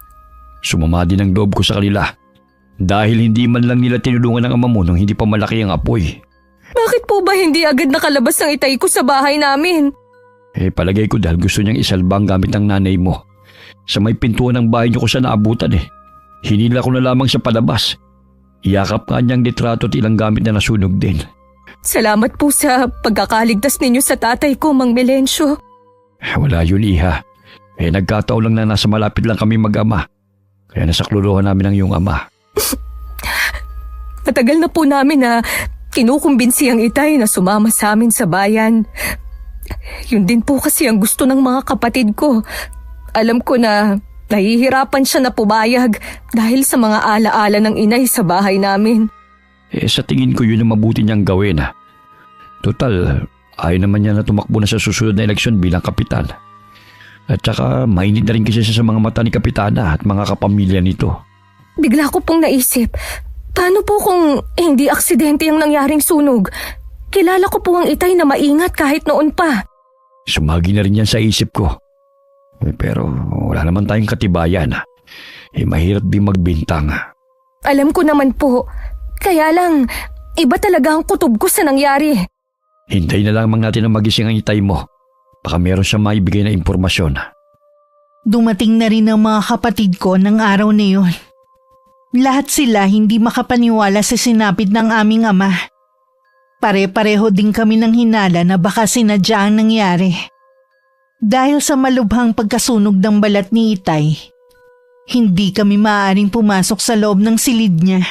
Sumama din ang loob ko sa kanila. Dahil hindi man lang nila tinulungan ng ama mo nung hindi pa malaki ang apoy. Bakit po ba hindi agad nakalabas ang itay ko sa bahay namin? Palagay ko dahil gusto niyang isalba ang gamit ng nanay mo. Sa may pintuan ng bahay niyo ko siya naabutan Hinila ko na lamang sa palabas. Iyakap nga niyang litrato at ilang gamit na nasunog din. Salamat po sa pagkakaligtas ninyo sa tatay ko, Mang Melencio. Wala yun, iha. Nagkataon lang na nasa malapit lang kami mag-ama. Kaya nasakluluhan namin ang iyong ama. Matagal na po namin na kinukumbinsi ang itay na sumama sa amin sa bayan. Yun din po kasi ang gusto ng mga kapatid ko. Alam ko na nahihirapan siya na pumayag dahil sa mga alaala ng inay sa bahay namin. Sa tingin ko yun ang mabuti niyang gawin. Total, ayaw naman niya na tumakbo na sa susunod na eleksyon bilang kapitan. At saka mainit na rin kasi siya sa mga mata ni kapitana at mga kapamilya nito. Bigla ko pong naisip, paano po kung hindi aksidente ang nangyaring sunog? Kilala ko po ang itay na maingat kahit noon pa. Sumagi na rin yan sa isip ko. Pero wala naman tayong katibayan. Mahirap din magbintang. Alam ko naman po. Kaya lang, iba talaga ang kutob ko sa nangyari. Hintay na lamang natin ang magising ang itay mo. Baka meron siyang maibigay na impormasyon. Dumating na rin ang mga kapatid ko ng araw na yun. Lahat sila hindi makapaniwala sa sinapit ng aming ama. Pare-pareho din kami ng hinala na baka sinadya ang nangyari. Dahil sa malubhang pagkasunog ng balat ni Itay, hindi kami maaaring pumasok sa loob ng silid niya.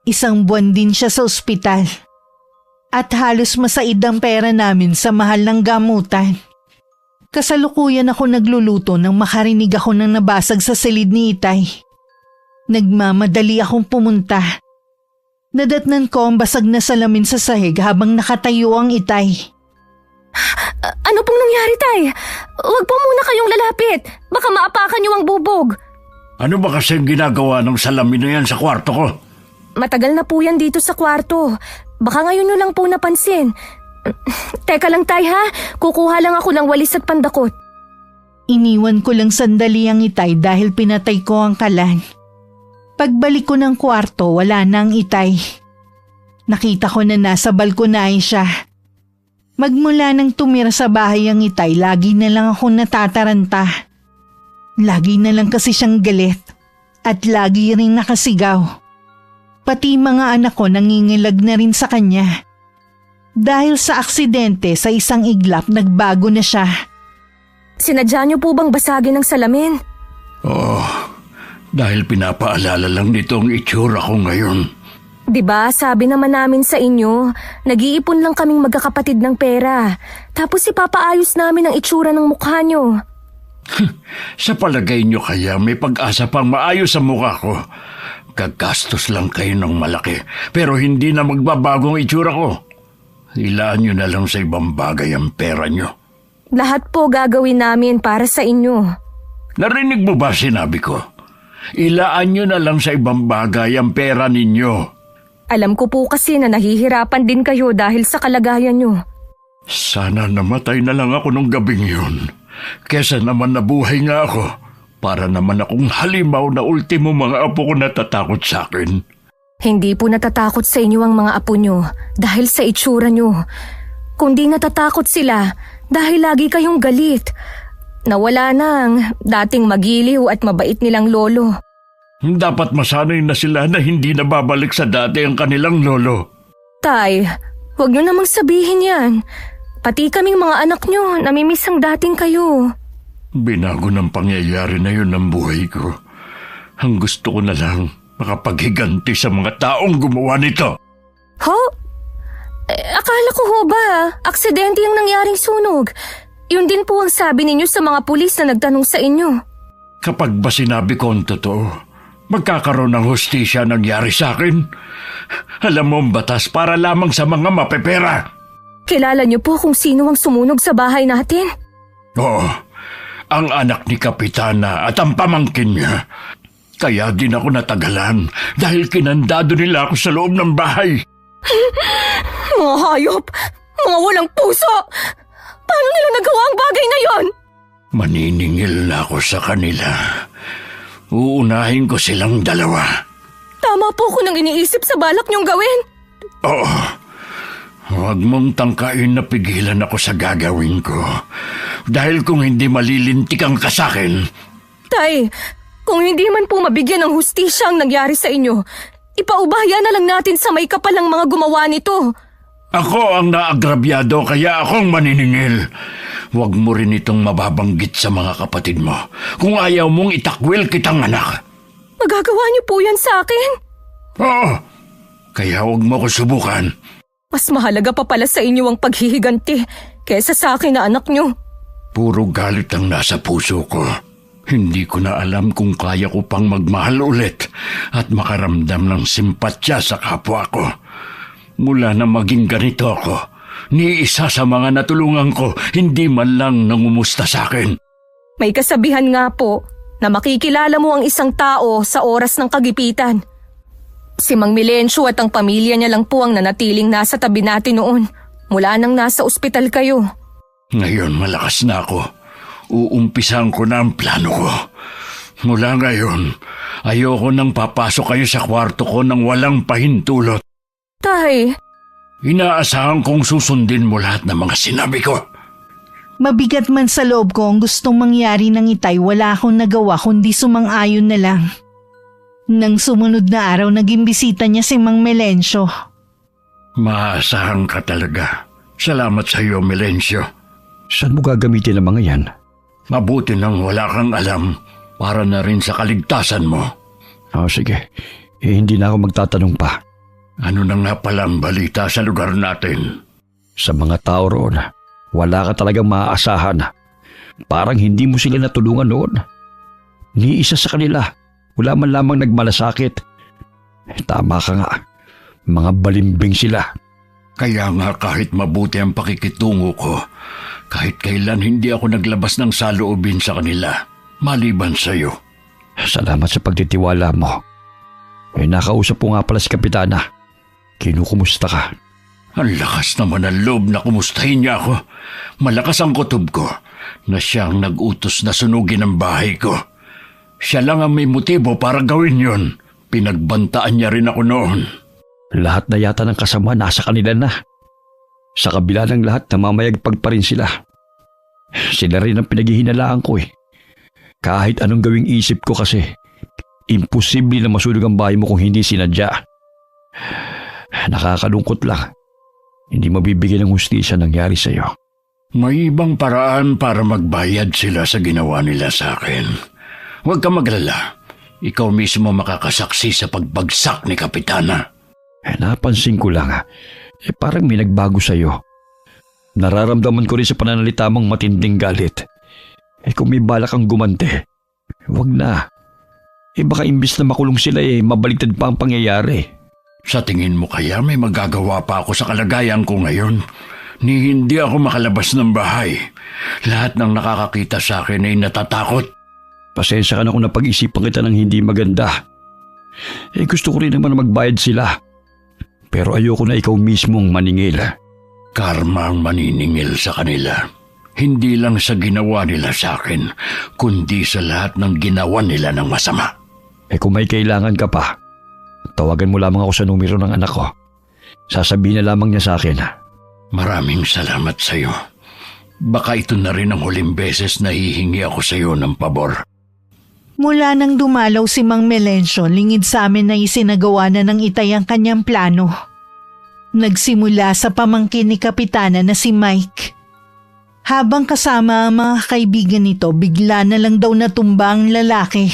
1 buwan din siya sa ospital. At halos masaid ang pera namin sa mahal ng gamutan. Kasalukuyan ako nagluluto nang makarinig ako ng nabasag sa silid ni Itay. Nagmamadali akong pumunta. Nadatnan ko ang basag na salamin sa sahig habang nakatayo ang Itay. Ano pong nangyari, Tay? Huwag po muna kayong lalapit. Baka maapakan niyo ang bubog. Ano ba kasing ginagawa ng salamin na yan sa kwarto ko? Matagal na po yan dito sa kwarto. Baka ngayon nyo lang po napansin. Teka lang, Tay, ha? Kukuha lang ako ng walis at pandakot. Iniwan ko lang sandali ang Itay dahil pinatay ko ang kalan. Pagbalik ko ng kwarto, wala na ang Itay. Nakita ko na nasa balkonahe siya. Magmula nang tumira sa bahay ang Itay, lagi na lang ako natataranta. Lagi na lang kasi siyang galit at lagi rin nakasigaw. Pati mga anak ko nangingilag na rin sa kanya. Dahil sa aksidente sa isang iglap, nagbago na siya. Sinadya niyo po bang basagin ang salamin? Oo, dahil pinapaalala lang nito ang itsura ko ngayon. Diba, sabi naman namin sa inyo, nag-iipon lang kaming magkakapatid ng pera. Tapos ipapaayos namin ang itsura ng mukha niyo. Sa palagay nyo kaya may pag-asa pang maayos sa mukha ko. Gagastos lang kayo ng malaki, pero hindi na magbabago ang itsura ko. Ilaan nyo na lang sa ibang bagay ang pera nyo. Lahat po gagawin namin para sa inyo. Narinig mo ba sinabi ko? Ilaan nyo na lang sa ibang bagay ang pera ninyo. Alam ko po kasi na nahihirapan din kayo dahil sa kalagayan nyo. Sana namatay na lang ako nung gabing yun. Kesa naman nabuhay nga ako. Para naman akong halimaw na ultimo mga apo ko natatakot sa akin. Hindi po natatakot sa inyo ang mga apo nyo dahil sa itsura nyo. Kundi natatakot sila dahil lagi kayong galit. Nawala na ang dating magiliw at mabait nilang lolo. Dapat masanay na sila na hindi na babalik sa dati ang kanilang lolo. Tay, huwag nyo namang sabihin yan. Pati kaming mga anak nyo, namimiss ang dating kayo. Binago ng pangyayari na yun ang buhay ko. Ang gusto ko na lang makapaghiganti sa mga taong gumawa nito. Ho? Akala ko ho ba, aksidente yung nangyaring sunog. Yun din po ang sabi ninyo sa mga pulis na nagtanong sa inyo. Kapag ba sinabi ko ang totoo, magkakaroon ng hustisya nangyari sa akin. Alam mo ang batas para lamang sa mga mapepera. Kilala niyo po kung sino ang sumunog sa bahay natin? Oo, ang anak ni Kapitana at ang pamangkin niya. Kaya din ako natagalan dahil kinandado nila ako sa loob ng bahay. Mga hayop! Mga walang puso! Paano nila nagawa ang bagay na yon? Maniningil na ako sa kanila. Uunahin ko silang dalawa. Tama po ko nang iniisip sa balak niyong gawin. Oo. Huwag mong tangkain na pigilan ako sa gagawin ko. Dahil kung hindi malilintikan ka sa akin. Tay, kung hindi man po mabigyan ng hustisya ang nangyari sa inyo, ipaubaya na lang natin sa may kapalang mga gumawa nito. Ako ang naagrabyado kaya akong maniningil. Huwag mo rin itong mababanggit sa mga kapatid mo. Kung ayaw mong itakwil kitang anak. Magagawa niyo po yan sa akin? Oo. Kaya huwag mo ko subukan. Mas mahalaga pa pala sa inyo ang paghihiganti kaysa sa akin na anak niyo. Puro galit ang nasa puso ko. Hindi ko na alam kung kaya ko pang magmahal ulit at makaramdam ng simpatya sa kapwa ko. Mula na maging ganito ako, ni isa sa mga natulungan ko, hindi man lang nangumusta sa akin. May kasabihan nga po na makikilala mo ang isang tao sa oras ng kagipitan. Si Mang Milencio at ang pamilya niya lang po ang nanatiling nasa tabi natin noon mula nang nasa ospital kayo. Ngayon malakas na ako. Uumpisahan ko na ang plano ko. Mula ngayon, ayoko nang papasok kayo sa kwarto ko nang walang pahintulot. Tay, Inaasahan kong susundin mo lahat ng mga sinabi ko. Mabigat man sa loob ko ang gustong mangyari ng Itay, wala akong nagawa kundi sumang-ayon na lang. Nang sumunod na araw, naging bisita niya si Mang Melencio. Maasahan ka talaga. Salamat sa iyo, Melencio. Saan mo gagamitin ang mga yan? Mabuti nang wala kang alam para na rin sa kaligtasan mo. Sige. Hindi na ako magtatanong pa. Ano na nga pala ang balita sa lugar natin? Sa mga tao roon, wala ka talagang maaasahan. Parang hindi mo sila natulungan noon. Ni isa sa kanila, wala man lamang nagmalasakit. Tama ka nga, mga balimbing sila. Kaya nga kahit mabuti ang pakikitungo ko, kahit kailan hindi ako naglabas ng saloobin sa kanila, maliban sa iyo. Salamat sa pagtitiwala mo. Nakausap ko nga pala si Kapitana. Kinukumusta ka? Ang lakas naman ng loob na kumustahin niya ako. Malakas ang kutob ko na siyang nag-utos na sunugin ang bahay ko. Siya lang ang may motibo para gawin yon. Pinagbantaan niya rin ako noon. Lahat na yata ng kasama nasa kanila na. Sa kabila ng lahat, namamayagpag pa rin sila. Sila rin ang pinaghihinalaan ko . Kahit anong gawing isip ko kasi, imposible na masunog ang bahay mo kung hindi sinadya. Nakakalungkot lang. Hindi mabibigyan ng hustisya nangyari sa iyo. May ibang paraan para magbayad sila sa ginawa nila sa akin. Huwag ka maglala. Ikaw mismo makakasaksi sa pagbagsak ni Kapitana. Napansin ko lang, parang may nagbago sa iyo. Nararamdaman ko rin sa pananalita mong matinding galit. Kung may balak kang gumante, huwag na. Baka imbis na makulong sila mabaliktad pa ang pangyayari. Sa tingin mo kaya may magagawa pa ako sa kalagayan ko ngayon? Ni hindi ako makalabas ng bahay. Lahat ng nakakakita sa akin ay natatakot. Pasensya ka na kung napag-isipan kita ng hindi maganda. Gusto ko rin naman na magbayad sila. Pero ayoko na ikaw mismong maningil. Karma ang maniningil sa kanila. Hindi lang sa ginawa nila sa akin, kundi sa lahat ng ginawa nila ng masama. Kung may kailangan ka pa, tawagan mo lamang ako sa numero ng anak ko. Sasabihin na lamang niya sa akin. Maraming salamat sa iyo. Baka ito na rin ang huling beses na hihingi ako sa iyo ng pabor. Mula nang dumalaw si Mang Melencio, lingid sa amin na isinagawa na ng Itay ang kanyang plano. Nagsimula sa pamangkin ni Kapitana na si Mike. Habang kasama ang mga kaibigan nito, bigla na lang daw natumba ang lalaki.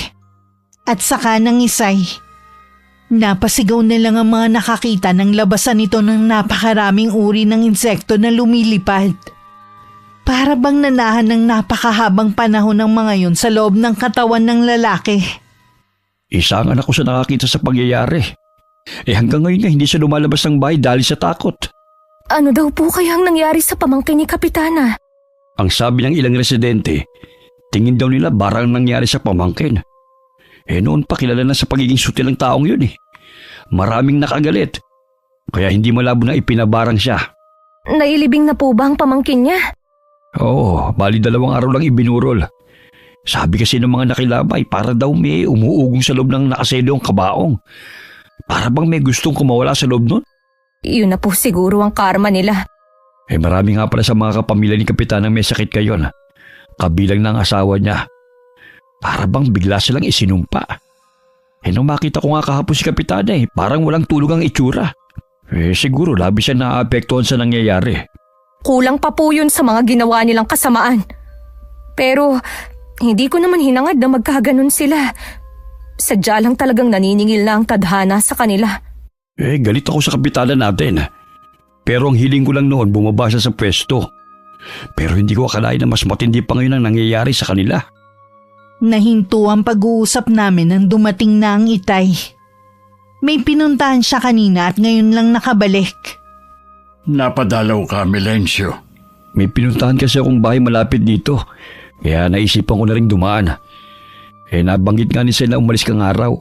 At saka ng Isay. Napasigaw na lang ang mga nakakita ng labasan nito ng napakaraming uri ng insekto na lumilipad. Para bang nanahan ng napakahabang panahon ng mga yon sa loob ng katawan ng lalaki. Isa ang anak ko sa nakakita sa pangyayari. Hanggang ngayon nga hindi siya lumalabas ng bahay dahil sa takot. Ano daw po kayang nangyari sa pamangkin ni Kapitana? Ang sabi ng ilang residente, tingin daw nila barang nangyari sa pamangkin. Noon pa kilala na sa pagiging sutil ng taong yun . Maraming nakagalit. Kaya hindi malabo na ipinabarang siya. Nailibing na po ba ang pamangkin niya? Oo, bali 2 araw lang ibinurol. Sabi kasi ng mga nakilabay, para daw may umuugong sa loob ng nakasedyong kabaong. Para bang may gustong kumawala sa loob nun? Yun na po siguro ang karma nila. Marami nga pala sa mga kapamilya ni Kapitan ang may sakit kayon. Kabilang ng asawa niya. Para bang bigla silang isinumpa. Nung makita ko nga kahapon si Kapitana parang walang tulog ang itsura. Siguro labis siya naapektuhan sa nangyayari. Kulang pa po yun sa mga ginawa nilang kasamaan. Pero hindi ko naman hinangad na magkaganon sila. Sadya lang talagang naniningil na ang tadhana sa kanila. Galit ako sa Kapitana natin. Pero ang hiling ko lang noon bumaba siya sa pwesto. Pero hindi ko akalain na mas matindi pa ngayon ang nangyayari sa kanila. Nahinto ang pag-uusap namin nang dumating na ang Itay. May pinuntahan siya kanina at ngayon lang nakabalik. Napadalaw ka, Melencio. May pinuntahan kasi akong bahay malapit dito. Kaya naisipan ko na rin dumaan. Nabanggit nga ni Sen na umalis kang araw.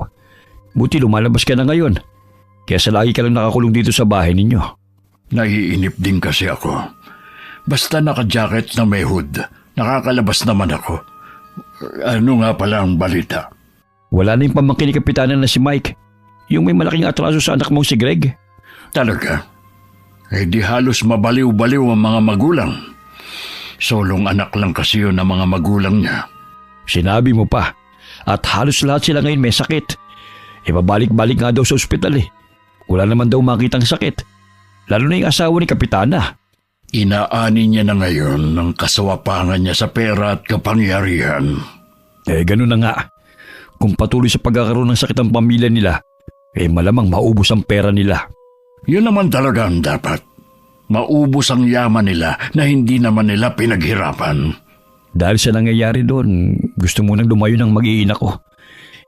Buti lumalabas ka na ngayon. Kaya sa lagi ka lang nakakulong dito sa bahay ninyo. Naiinip din kasi ako. Basta naka-jacket na may hood, nakakalabas naman ako. Ano nga pala ang balita? Wala na yung pamangkin ni Kapitana na si Mike. Yung may malaking atraso sa anak mong si Greg. Talaga? Di halos mabaliw-baliw ang mga magulang. Solong anak lang kasi yun ang mga magulang niya. Sinabi mo pa. At halos lahat sila ngayon may sakit. Pabalik-balik nga daw sa ospital eh. Wala naman daw makitang sakit. Lalo na yung asawa ni Kapitana. Inaani niya na ngayon ang kasawapangan niya sa pera at kapangyarihan. Ganun na nga. Kung patuloy sa pagkakaroon ng sakit ang pamilya nila, malamang maubos ang pera nila. Yun naman talaga ang dapat. Maubos ang yaman nila na hindi naman nila pinaghirapan. Dahil sa nangyayari doon, gusto mo nang lumayo ng mag-iina ko.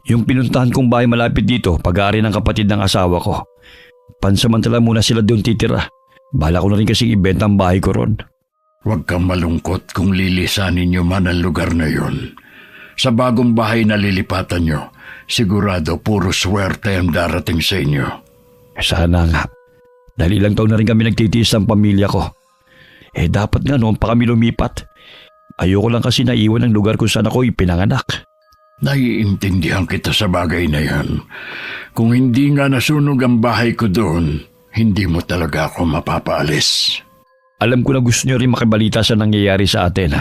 Yung pinuntahan kong bahay malapit dito, pag-aari ng kapatid ng asawa ko. Pansamantala muna sila doon titira. Bala ko na rin kasing ibenta ang bahay ko ron. Huwag kang malungkot kung lilisanin niyo man ang lugar na yun. Sa bagong bahay na lilipatan niyo, sigurado puro swerte ang darating sa inyo. Sana nga. Dahil ilang taon na rin kami nagtitiis ng pamilya ko. Dapat nga noon pa kami lumipat. Ayoko lang kasi naiwan ang lugar kung saan ako ipinanganak. Naiintindihan kita sa bagay na yan. Kung hindi nga nasunog ang bahay ko doon, hindi mo talaga ako mapapaalis. Alam ko na gusto niyo rin makibalita sa nangyayari sa atin.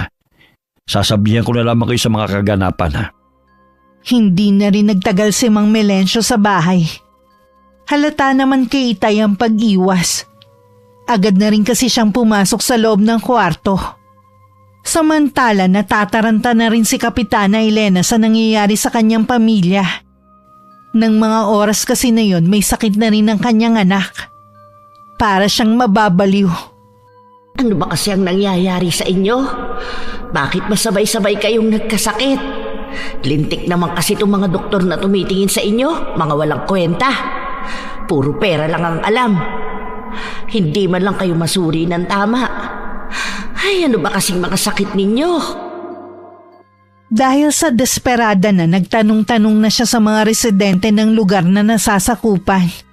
Sasabihan ko na lamang kayo sa mga kaganapan. Hindi na rin nagtagal si Mang Melencio sa bahay. Halata naman kay Itay ang pag-iwas. Agad na rin kasi siyang pumasok sa loob ng kwarto. Samantala natataranta na rin si Kapitana Elena sa nangyayari sa kanyang pamilya. Nang mga oras kasi na yon may sakit na rin ang kanyang anak. Para siyang mababaliw. Ano ba kasi ang nangyayari sa inyo? Bakit masabay-sabay kayong nagkasakit? Lintik naman kasi itong mga doktor na tumitingin sa inyo, mga walang kwenta. Puro pera lang ang alam. Hindi man lang kayo masuri ng tama. Ay, ano ba kasing mga sakit ninyo? Dahil sa desperada na nagtanong-tanong na siya sa mga residente ng lugar na nasasakupan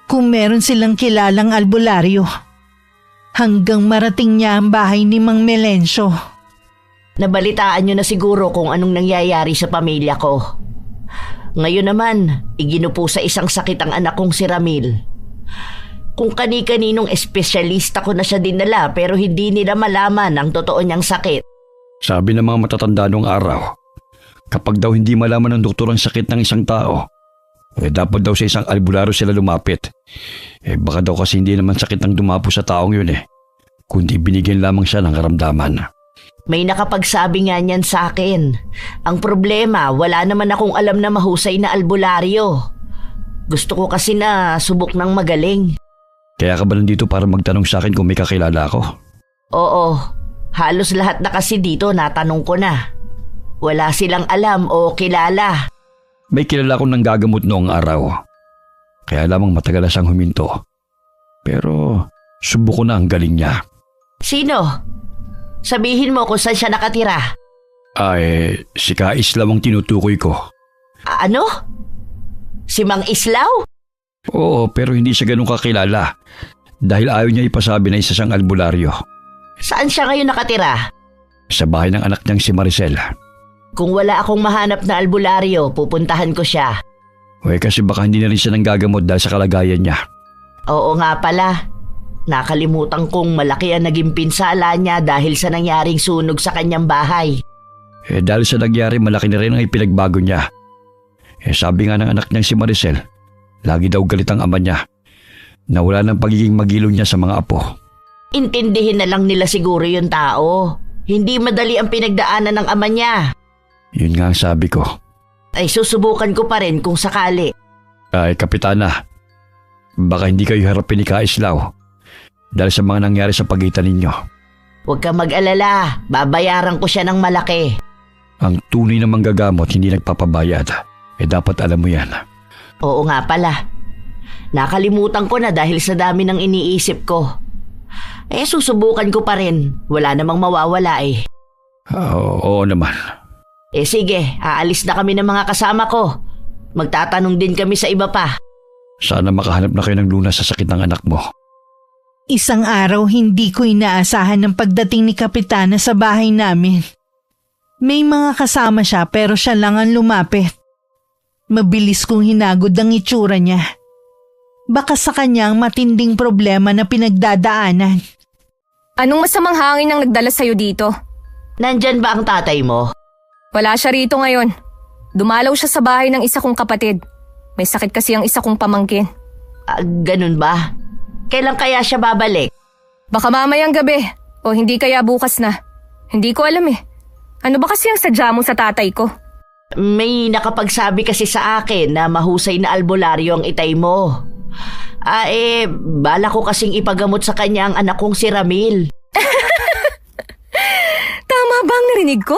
kung meron silang kilalang albularyo. Hanggang marating niya ang bahay ni Mang Melencio. Nabalitaan niyo na siguro kung anong nangyayari sa pamilya ko. Ngayon naman, iginupo sa isang sakit ang anak kong si Ramil. Kung kani-kaninong espesyalista ko na siya dinala pero hindi nila malaman ang totoo niyang sakit. Sabi ng mga matatanda noong araw, kapag daw hindi malaman ng doktor ang sakit ng isang tao, dapat daw sa isang albularyo sila lumapit. Baka daw kasi hindi naman sakit ang dumapo sa taong yun kundi binigyan lamang siya ng karamdaman. May nakapagsabi nga niyan sa akin. Ang problema, wala naman akong alam na mahusay na albularyo. Gusto ko kasi na subok ng magaling. Kaya ka ba nandito para magtanong sa akin kung may kakilala ako? Oo, halos lahat na kasi dito natanong ko na. Wala silang alam o kilala. May kilala akong nanggagamot noong araw. Kaya lamang matagal na siyang huminto. Pero subuko na ang galing niya. Sino? Sabihin mo kung saan siya nakatira. Si Kaislaw ang tinutukoy ko. Ano? Si Mang Islaw? Oo, pero hindi siya ganun kakilala. Dahil ayaw niya ipasabi na isa siyang albularyo. Saan siya ngayon nakatira? Sa bahay ng anak niyang si Maricel. Kung wala akong mahanap na albularyo, pupuntahan ko siya. Kasi baka hindi na rin siya nanggagamot dahil sa kalagayan niya. Oo nga pala. Nakalimutan kong malaki ang naging pinsala niya dahil sa nangyaring sunog sa kanyang bahay. Dahil sa nangyari, malaki na rin ang ipinagbago niya. Sabi nga ng anak niyang si Maricel, lagi daw galit ang ama niya. Nawala ng pagiging magilong niya sa mga apo. Intindihin na lang nila siguro yung tao. Hindi madali ang pinagdaanan ng ama niya. Yun nga ang sabi ko. Ay susubukan ko pa rin kung sakali. Kapitana, baka hindi kayo harapin ni Kaislaw dahil sa mga nangyari sa pagitan ninyo. Huwag kang mag-alala, babayaran ko siya ng malaki. Ang tunay na manggagamot hindi nagpapabayad. Dapat alam mo yan. Oo nga pala. Nakalimutan ko na dahil sa dami ng iniisip ko. Susubukan ko pa rin. Wala namang mawawala Oo naman. Sige, aalis na kami ng mga kasama ko. Magtatanong din kami sa iba pa. Sana makahanap na kayo ng lunas sa sakit ng anak mo. Isang araw hindi ko inaasahan ng pagdating ni Kapitana sa bahay namin. May mga kasama siya pero siya lang ang lumapit. Mabilis kong hinagod ang itsura niya. Baka sa kanya ang matinding problema na pinagdadaanan. Anong masamang hangin ang nagdala sa'yo dito? Nandyan ba ang tatay mo? Wala siya rito ngayon. Dumalaw siya sa bahay ng isa kong kapatid. May sakit kasi ang isa kong pamangkin. Ganun ba? Kailan kaya siya babalik? Baka mamayang gabi o hindi kaya bukas na. Hindi ko alam eh. Ano ba kasi ang sadya mo sa tatay ko? May nakapagsabi kasi sa akin na mahusay na albularyo ang itay mo. Bala ko kasing ipagamot sa kanya ang anak kong si Ramil. Tama ba ang narinig ko?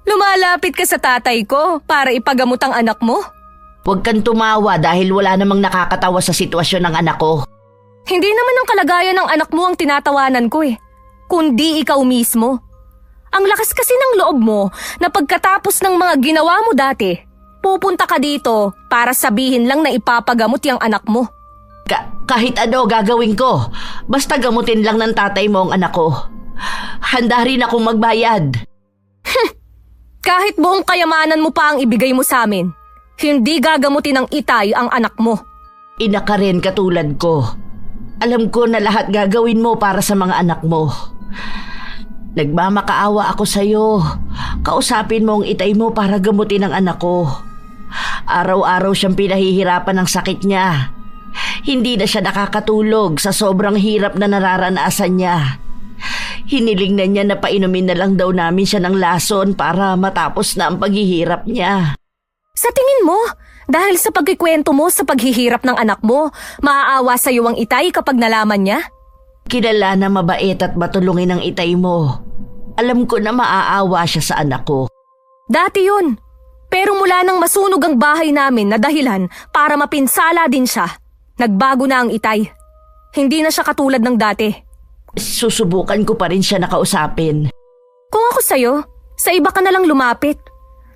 Lumalapit ka sa tatay ko para ipagamot ang anak mo? Huwag kang tumawa dahil wala namang nakakatawa sa sitwasyon ng anak ko. Hindi naman ang kalagayan ng anak mo ang tinatawanan ko eh, kundi ikaw mismo. Ang lakas kasi ng loob mo na pagkatapos ng mga ginawa mo dati, pupunta ka dito para sabihin lang na ipapagamot yung anak mo. Kahit ano gagawin ko, basta gamutin lang ng tatay mo ang anak ko. Handa rin akong magbayad. Kahit buong kayamanan mo pa ang ibigay mo sa amin, hindi gagamutin ng itay ang anak mo. Ina ka rin katulad ko. Alam ko na lahat gagawin mo para sa mga anak mo. Nagmamakaawa ako sa'yo. Kausapin mo ang itay mo para gamutin ang anak ko. Araw-araw siyang pinahihirapan ng sakit niya. Hindi na siya nakakatulog sa sobrang hirap na nararanasan niya. Hiniling na niya na painumin na lang daw namin siya ng lason para matapos na ang paghihirap niya. Sa tingin mo, dahil sa pagkikwento mo sa paghihirap ng anak mo, maaawa sa iyo ang itay kapag nalaman niya? Kilala na mabait at matulungin ang itay mo. Alam ko na maaawa siya sa anak ko. Dati yun. Pero mula nang masunog ang bahay namin na dahilan para mapinsala din siya, nagbago na ang itay. Hindi na siya katulad ng dati. Susubukan ko pa rin siya nakausapin. Kung ako sa'yo, sa iba ka na lang lumapit.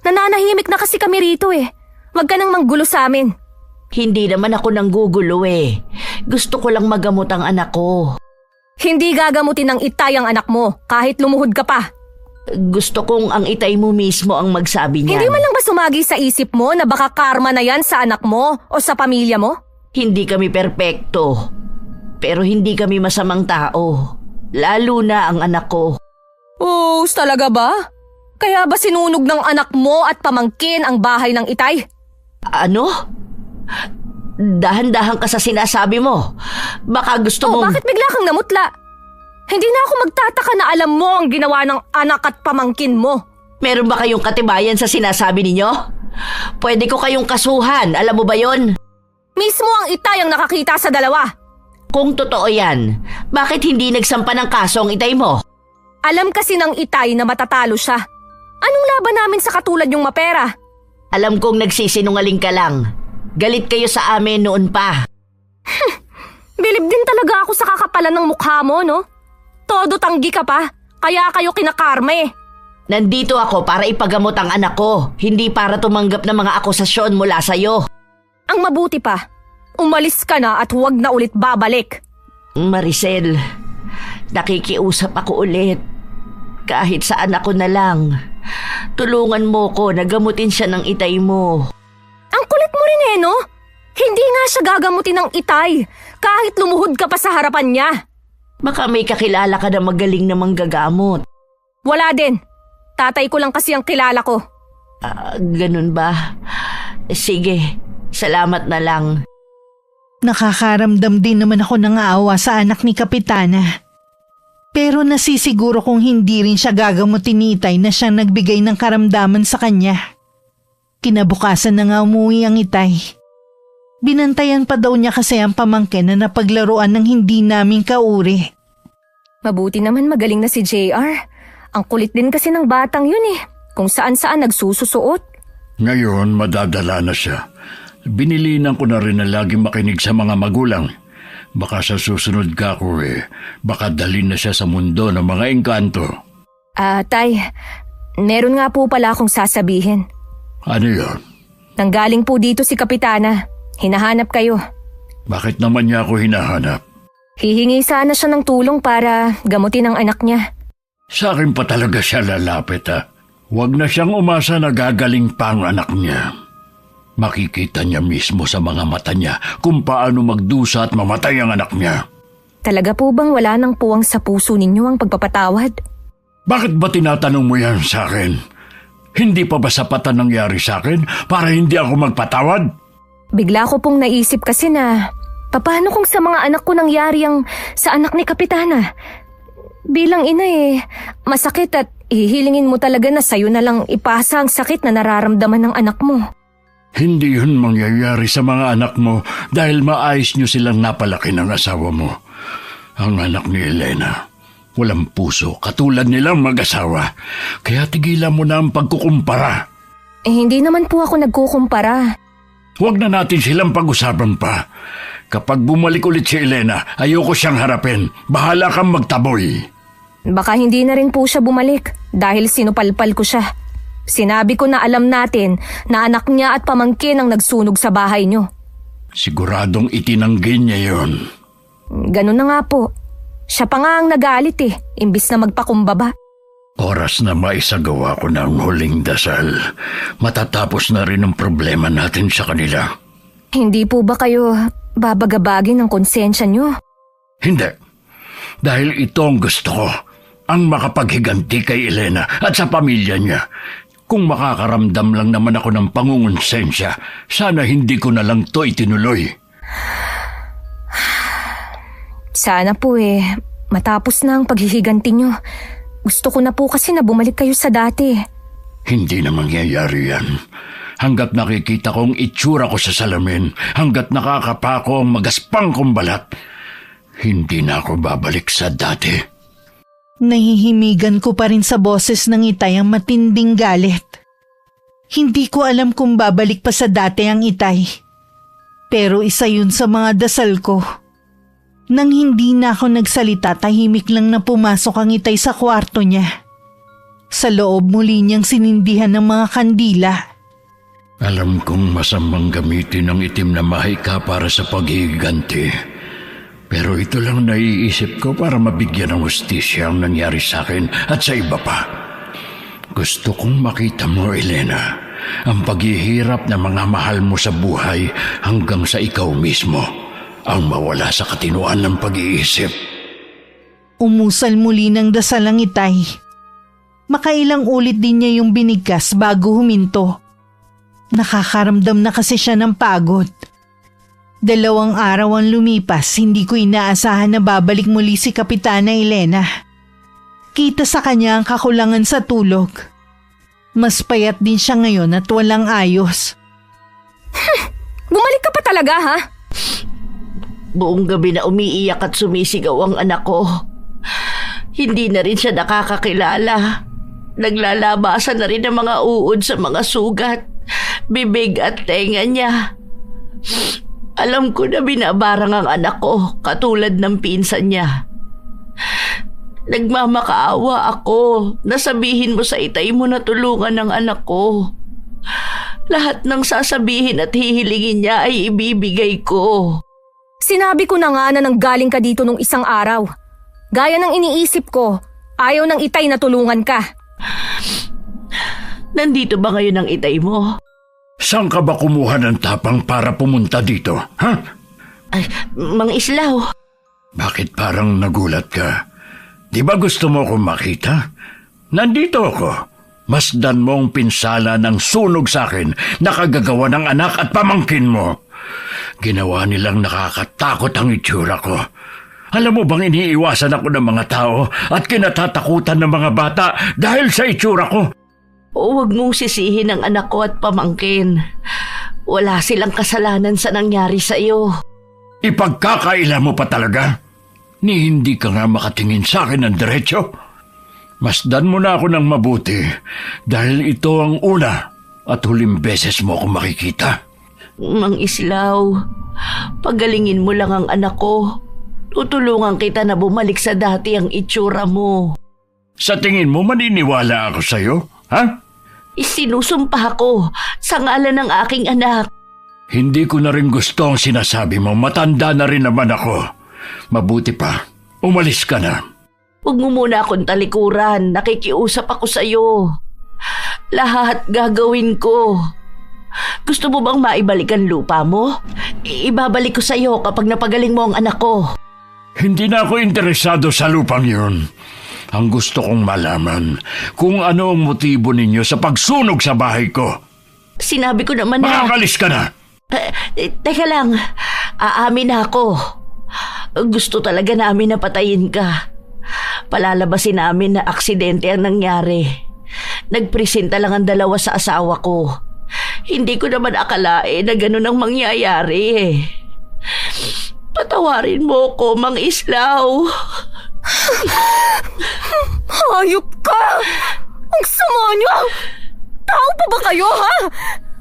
Nananahimik na kasi kami rito eh. Huwag ka nang manggulo sa amin. Hindi naman ako nanggugulo eh. Gusto ko lang magamot ang anak ko. Hindi gagamutin ng itay ang anak mo kahit lumuhod ka pa. Gusto kong ang itay mo mismo ang magsabi niyan. Hindi man lang ba sumagi sa isip mo na baka karma na yan sa anak mo o sa pamilya mo? Hindi kami perpekto. Pero hindi kami masamang tao. Lalo na ang anak ko. Oh, talaga ba? Kaya ba sinunog ng anak mo at pamangkin ang bahay ng itay? Ano? Dahan-dahan ka sa sinasabi mo. Baka gusto mong... bakit bigla kang namutla? Hindi na ako magtataka na alam mo ang ginawa ng anak at pamangkin mo. Meron ba kayong katibayan sa sinasabi ninyo? Pwede ko kayong kasuhan, alam mo ba yon? Mismo ang itay ang nakakita sa dalawa. Kung totoo yan, bakit hindi nagsampa ng kaso ang itay mo? Alam kasi ng itay na matatalo siya. Anong laban namin sa katulad yung mapera? Alam kong nagsisinungaling ka lang. Galit kayo sa amin noon pa. Bilib din talaga ako sa kakapalan ng mukha mo, no? Todo tanggi ka pa, kaya kayo kinakarma. Nandito ako para ipagamot ang anak ko, hindi para tumanggap ng mga akusasyon mula sa'yo. Ang mabuti pa, umalis ka na at huwag na ulit babalik. Maricel, nakikiusap ako ulit. Kahit sa anak ko na lang. Tulungan mo ko na gamutin siya ng itay mo. Ang kulit mo rin no? Hindi nga siya gagamutin ng itay, kahit lumuhod ka pa sa harapan niya. Baka may kakilala ka na magaling na manggagamot. Wala din. Tatay ko lang kasi ang kilala ko. Ganun ba? Sige, salamat na lang. Nakakaramdam din naman ako ng aawa sa anak ni Kapitana. Pero nasisiguro kong hindi rin siya gagamutin ni itay na siyang nagbigay ng karamdaman sa kanya. Kinabukasan na nga umuwi ang itay. Binantayan pa daw niya kasi ang pamangkin na napaglaruan ng hindi naming kauri. Mabuti naman magaling na si JR. Ang kulit din kasi ng batang yun eh. Kung saan-saan nagsususuot. Ngayon, madadala na siya. Binilinan ko na rin na laging makinig sa mga magulang. Baka sa susunod ka ko baka dalhin na siya sa mundo ng mga engkanto. Tay, meron nga po pala akong sasabihin. Ano yun? Nanggaling po dito si Kapitana. Hinahanap kayo. Bakit naman niya ako hinahanap? Hihingi sana siya ng tulong para gamutin ang anak niya. Sa akin pa talaga siya lalapit ha. Huwag na siyang umasa na gagaling pa ang anak niya. Makikita niya mismo sa mga mata niya kung paano magdusa at mamatay ang anak niya. Talaga po bang wala nang puwang sa puso ninyo ang pagpapatawad? Bakit ba tinatanong mo yan sa akin? Hindi pa ba sapat ang nangyari sa akin para hindi ako magpatawad? Bigla ko pong naisip kasi na, paano kung sa mga anak ko nangyari ang sa anak ni Kapitana? Bilang ina masakit at hihilingin mo talaga na sa'yo na lang ipasa ang sakit na nararamdaman ng anak mo. Hindi yun mangyayari sa mga anak mo dahil maayos niyo silang napalaki ng asawa mo. Ang anak ni Elena, walang puso katulad nilang mag-asawa. Kaya tigilan mo na ang pagkukumpara. Hindi naman po ako nagkukumpara. Huwag na natin silang pag-usapan pa. Kapag bumalik ulit si Elena, ayoko siyang harapin. Bahala kang magtaboy. Baka hindi na rin po siya bumalik dahil sinupalpal ko siya. Sinabi ko na alam natin na anak niya at pamangkin ang nagsunog sa bahay niyo. Siguradong itinanggi niya yon. Ganun na nga po. Siya pa nga ang nagalit imbis na magpakumbaba. Oras na maisagawa ko na ang huling dasal. Matatapos na rin ang problema natin sa kanila. Hindi po ba kayo babagabagin ng konsensya niyo? Hindi. Dahil ito ang gusto ko. Ang makapaghiganti kay Elena at sa pamilya niya. Kung makakaramdam lang naman ako ng pangungonsensya, sana hindi ko na lang to itinuloy. Sana po matapos na ang paghihiganti niyo. Gusto ko na po kasi na bumalik kayo sa dati. Hindi na mangyayari yan. Hanggat nakikita kong itsura ko sa salamin, hanggat nakakapako ang magaspang kong balat, hindi na ako babalik sa dati. Nahihimigan ko pa rin sa boses ng Itay ang matinding galit. Hindi ko alam kung babalik pa sa dati ang Itay. Pero isa yun sa mga dasal ko. Nang hindi na ako nagsalita, tahimik lang na pumasok ang Itay sa kwarto niya. Sa loob muli niyang sinindihan ng mga kandila. Alam kong masamang gamitin ang itim na mahika para sa paghihiganti. Pero ito lang naiisip ko para mabigyan ng hustisya ang nangyari sa akin at sa iba pa. Gusto kong makita mo, Elena, ang paghihirap ng mga mahal mo sa buhay hanggang sa ikaw mismo ang mawala sa katinuan ng pag-iisip. Umusal muli ng dasal ang Itay. Makailang ulit din niya yung binigkas bago huminto. Nakakaramdam na kasi siya ng pagod. 2 araw ang lumipas, hindi ko inaasahan na babalik muli si Kapitana Elena. Kita sa kanya ang kakulangan sa tulog. Mas payat din siya ngayon at walang ayos. Bumalik ka pa talaga, ha? Buong gabi na umiiyak at sumisigaw ang anak ko. Hindi na rin siya nakakakilala. Naglalabasan na rin ang mga uod sa mga sugat, bibig at tenga niya. Alam ko na binabarang ang anak ko katulad ng pinsan niya. Nagmamakaawa ako na sabihin mo sa Itay mo na tulungan ng anak ko. Lahat ng sasabihin at hihilingin niya ay ibibigay ko. Sinabi ko na nga na nanggaling ka dito nung isang araw. Gaya ng iniisip ko, ayaw ng Itay na tulungan ka. Nandito ba ngayon ang Itay mo? Saan ka ba kumuha ng tapang para pumunta dito, ha? Ay, Mang Islaw. Bakit parang nagulat ka? Di ba gusto mo akong makita? Nandito ako. Masdan mo ang pinsala ng sunog sa akin na kagagawa ng anak at pamangkin mo. Ginawa nilang nakakatakot ang itsura ko. Alam mo bang iniiwasan ako ng mga tao at kinatatakutan ng mga bata dahil sa itsura ko? Huwag mong sisihin ang anak ko at pamangkin. Wala silang kasalanan sa nangyari sa iyo. Ipagkakaila mo pa talaga? Ni hindi ka nga makatingin sa akin ng diretsyo? Masdan mo na ako ng mabuti dahil ito ang una at huling beses mo akong makikita. Mang Islaw, pagalingin mo lang ang anak ko. Tutulungan kita na bumalik sa dati ang itsura mo. Sa tingin mo maniniwala ako sa'yo, ha? Isinusumpa ako sa ngalan ng aking anak. Hindi ko na rin gusto ang sinasabi mo. Matanda na rin naman ako. Mabuti pa, umalis ka na. Huwag mo muna akong talikuran. Nakikiusap ako sa'yo. Lahat gagawin ko. Gusto mo bang maibalik ang lupa mo? Ibabalik ko sa'yo kapag napagaling mo ang anak ko. Hindi na ako interesado sa lupang yun. Ang gusto kong malaman kung ano ang motibo ninyo sa pagsunog sa bahay ko. Sinabi ko naman na... Makakalis ka na! Teka lang, aamin na ako. Gusto talaga namin na patayin ka. Palalabasin namin na aksidente ang nangyari. Nagpresenta lang ang dalawa sa asawa ko. Hindi ko naman akalain na ganun ang mangyayari. Patawarin mo ko, Mang Islaw. Hayop ka! Ang sama niyo! Tao pa ba kayo, ha?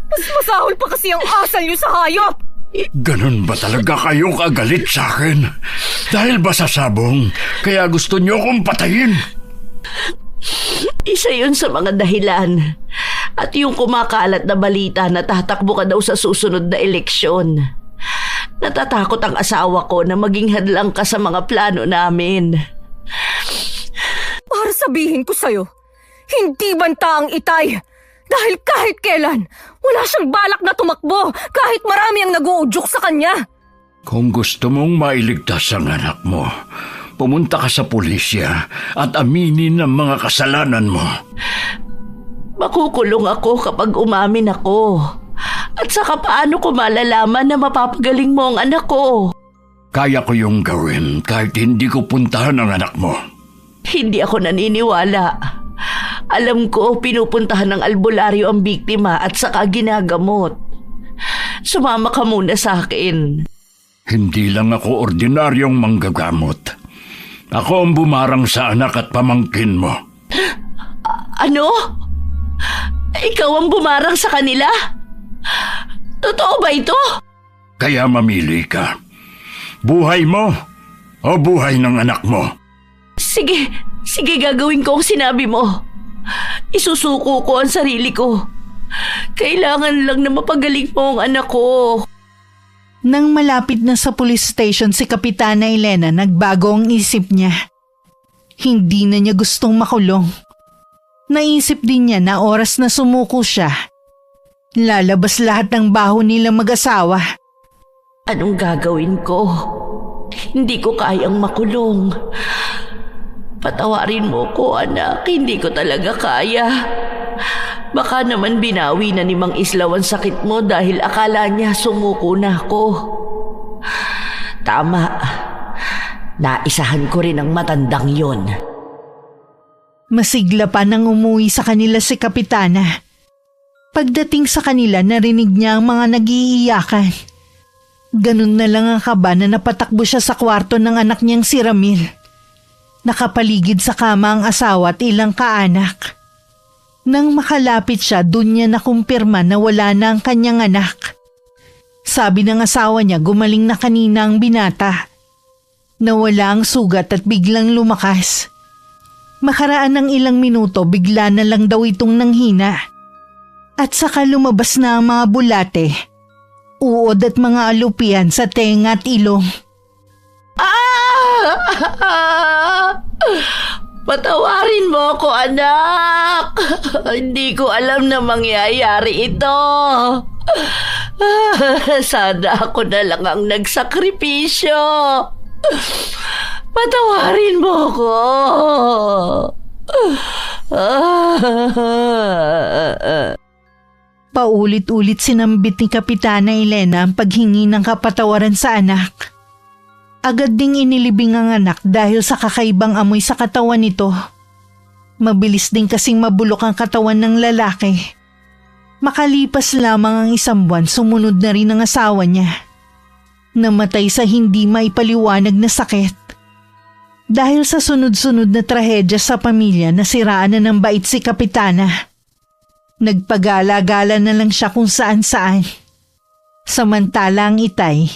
Mas masahol pa kasi ang asal niyo sa hayop! Ganun ba talaga kayo kagalit sa akin? Dahil ba sa sabong, kaya gusto niyo akong patayin? Isa yun sa mga dahilan. At yung kumakalat na balita na tatakbo ka daw sa susunod na eleksyon. Natatakot ang asawa ko na maging hadlang ka sa mga plano namin. Para sabihin ko sa'yo, hindi banta ang Itay. Dahil kahit kailan, wala siyang balak na tumakbo kahit marami ang nag-uudyok sa kanya. Kung gusto mong mailigtas ang anak mo, pumunta ka sa pulisya at aminin ang mga kasalanan mo. Makukulong ako kapag umamin ako. At saka paano ko malalaman na mapapagaling mo ang anak ko? Kaya ko yung gawin kahit hindi ko puntahan ang anak mo. Hindi ako naniniwala. Alam ko pinupuntahan ng albularyo ang biktima at saka ginagamot. Sumama ka muna sa akin. Hindi lang ako ordinaryong manggagamot. Ako ang bumarang sa anak at pamangkin mo. Ano? Ikaw ang bumarang sa kanila? Totoo ba ito? Kaya mamili ka. Buhay mo o buhay ng anak mo? Sige gagawin ko ang sinabi mo. Isusuko ko ang sarili ko. Kailangan lang na mapagaling mo ang anak ko. Nang malapit na sa police station si Kapitana Elena, nagbago ang isip niya. Hindi na niya gustong makulong. Naisip din niya na oras na sumuko siya, lalabas lahat ng baho nila mag-asawa. Anong gagawin ko? Hindi ko kayang makulong. Patawarin mo ko, anak. Hindi ko talaga kaya. Baka naman binawi na ni Mang Islaw ang sakit mo dahil akala niya sumuko na ako. Tama. Naisahan ko rin ang matandang yon. Masigla pa nang umuwi sa kanila si Kapitana. Pagdating sa kanila, narinig niya ang mga nag-iiyakan. Ganun na lang ang kaba na napatakbo siya sa kwarto ng anak niyang si Ramil. Nakapaligid sa kama ang asawa at ilang kaanak. Nang makalapit siya, dun niya nakumpirma na wala na ang kanyang anak. Sabi ng asawa niya, gumaling na kanina ang binata. Nawala ang sugat at biglang lumakas. Makaraan ng ilang minuto, bigla na lang daw itong nanghina. At saka lumabas na ang mga bulate, uod at mga alupian sa tenga at ilong. Patawarin mo ako, anak. Hindi ko alam na mangyayari ito. Sana ako na lang ang nagsakripisyo. Patawarin mo ako. Paulit-ulit sinambit ni Kapitana Elena ang paghingi ng kapatawaran sa anak. Agad ding inilibing ang anak dahil sa kakaibang amoy sa katawan nito. Mabilis din kasing mabulok ang katawan ng lalaki. Makalipas lamang ang 1 buwan, sumunod na rin ang asawa niya. Namatay sa hindi maipaliwanag na sakit. Dahil sa sunod-sunod na trahedya sa pamilya, nasiraan na ng bait si Kapitana. Nagpagala-gala na lang siya kung saan-saan. Samantala ang Itay,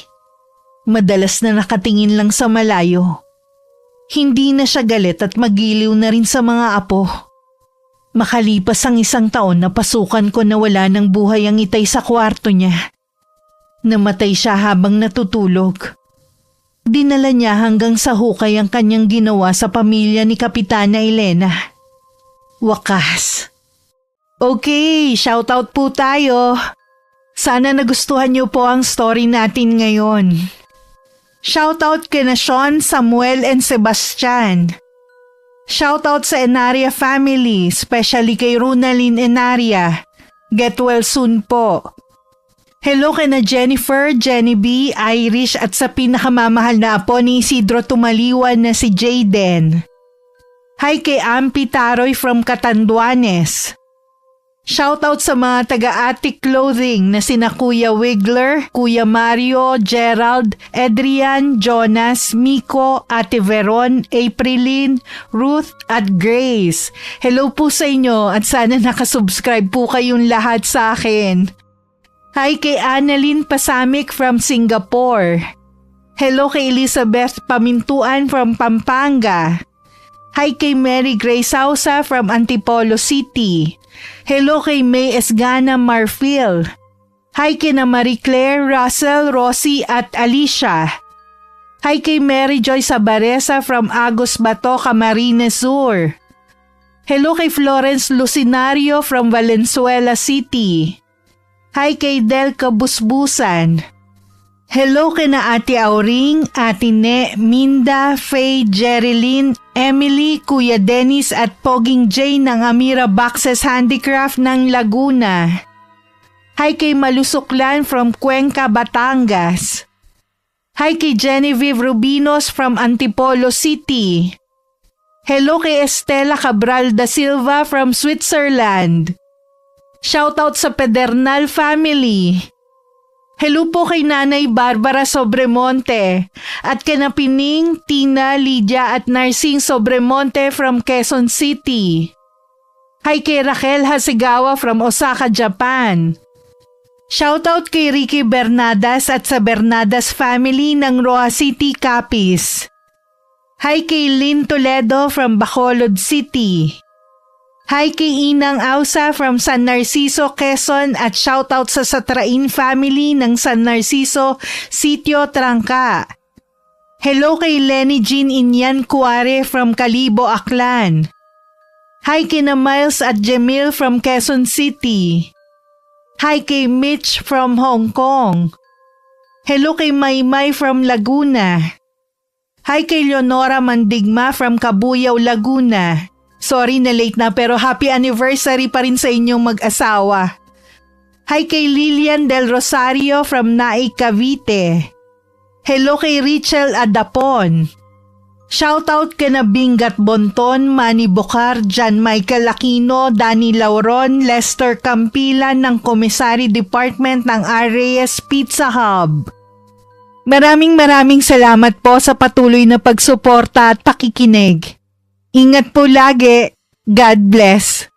madalas na nakatingin lang sa malayo. Hindi na siya galit at magiliw na rin sa mga apo. Makalipas ang 1 taon, napasukan ko na wala ng buhay ang Itay sa kwarto niya. Namatay siya habang natutulog. Dinala niya hanggang sa hukay ang kanyang ginawa sa pamilya ni Kapitana Elena. Wakas. Okay, shoutout po tayo. Sana nagustuhan niyo po ang story natin ngayon. Shoutout kina Sean, Samuel, and Sebastian. Shoutout sa Enaria family, especially kay Runalyn Enaria. Get well soon po. Hello kina Jennifer, Jenny B, Irish at sa pinakamamahal na apo ni Isidro Tumaliwan na si Jayden. Hi kay Ampi Taroy from Catanduanes. Shoutout sa mga taga-Attic Clothing na sina Kuya Wiggler, Kuya Mario, Gerald, Adrian, Jonas, Miko, Ate Veron, Aprilyn, Ruth at Grace. Hello po sa inyo at sana nakasubscribe po kayong lahat sa akin. Hi kay Annalyn Pasamik from Singapore. Hello kay Elizabeth Pamintuan from Pampanga. Hi kay Mary Grace Sausa from Antipolo City. Hello kay May Esgana Marfil. Hi kina Marie Claire, Russell, Rosie at Alicia. Hi kay Mary Joy Sabaresa from Agos Bato, Camarines Sur. Hello kay Florence Lucinario from Valenzuela City. Hi kay Del Kabusbusan. Hello kina Ate Auring, Ate Ne, Minda, Faye, Jerilyn, Emily, Kuya Dennis at Poging J ng Amira Boxes Handicraft ng Laguna. Hi kay Malusuklan from Cuenca, Batangas. Hi kay Genevieve Rubinos from Antipolo City. Hello kay Estela Cabral da Silva from Switzerland. Shoutout sa Pedernal family. Hello po kay Nanay Barbara Sobremonte at kina Pining, Tina, Lydia at Narsing Sobremonte from Quezon City. Hi kay Raquel Hasegawa from Osaka, Japan. Shoutout kay Ricky Bernadas at sa Bernadas family ng Roa City, Capiz. Hi kay Lynn Toledo from Bacolod City. Hi kay Inang Ausa from San Narciso, Quezon at shoutout sa Satrain family ng San Narciso, Sitio Trangka. Hello kay Lenny Jean Inyan Cuare from Calibo, Aklan. Hi kina Miles at Jamil from Quezon City. Hi kay Mitch from Hong Kong. Hello kay Maymay from Laguna. Hi kay Leonora Mandigma from Cabuyao, Laguna. Sorry na late na pero happy anniversary pa rin sa inyong mag-asawa. Hi kay Lilian Del Rosario from Naik, Cavite. Hello kay Richel Adapon. Shoutout kina Bingat Bonton, Manny Bocar, John Michael Aquino, Danny Lauron, Lester Campilan ng Commissary Department ng Reyes Pizza Hub. Maraming salamat po sa patuloy na pagsuporta at pakikinig. Ingat po lagi. God bless.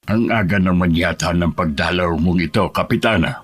Ang aga naman yata ng pagdalaw mong ito, Kapitana.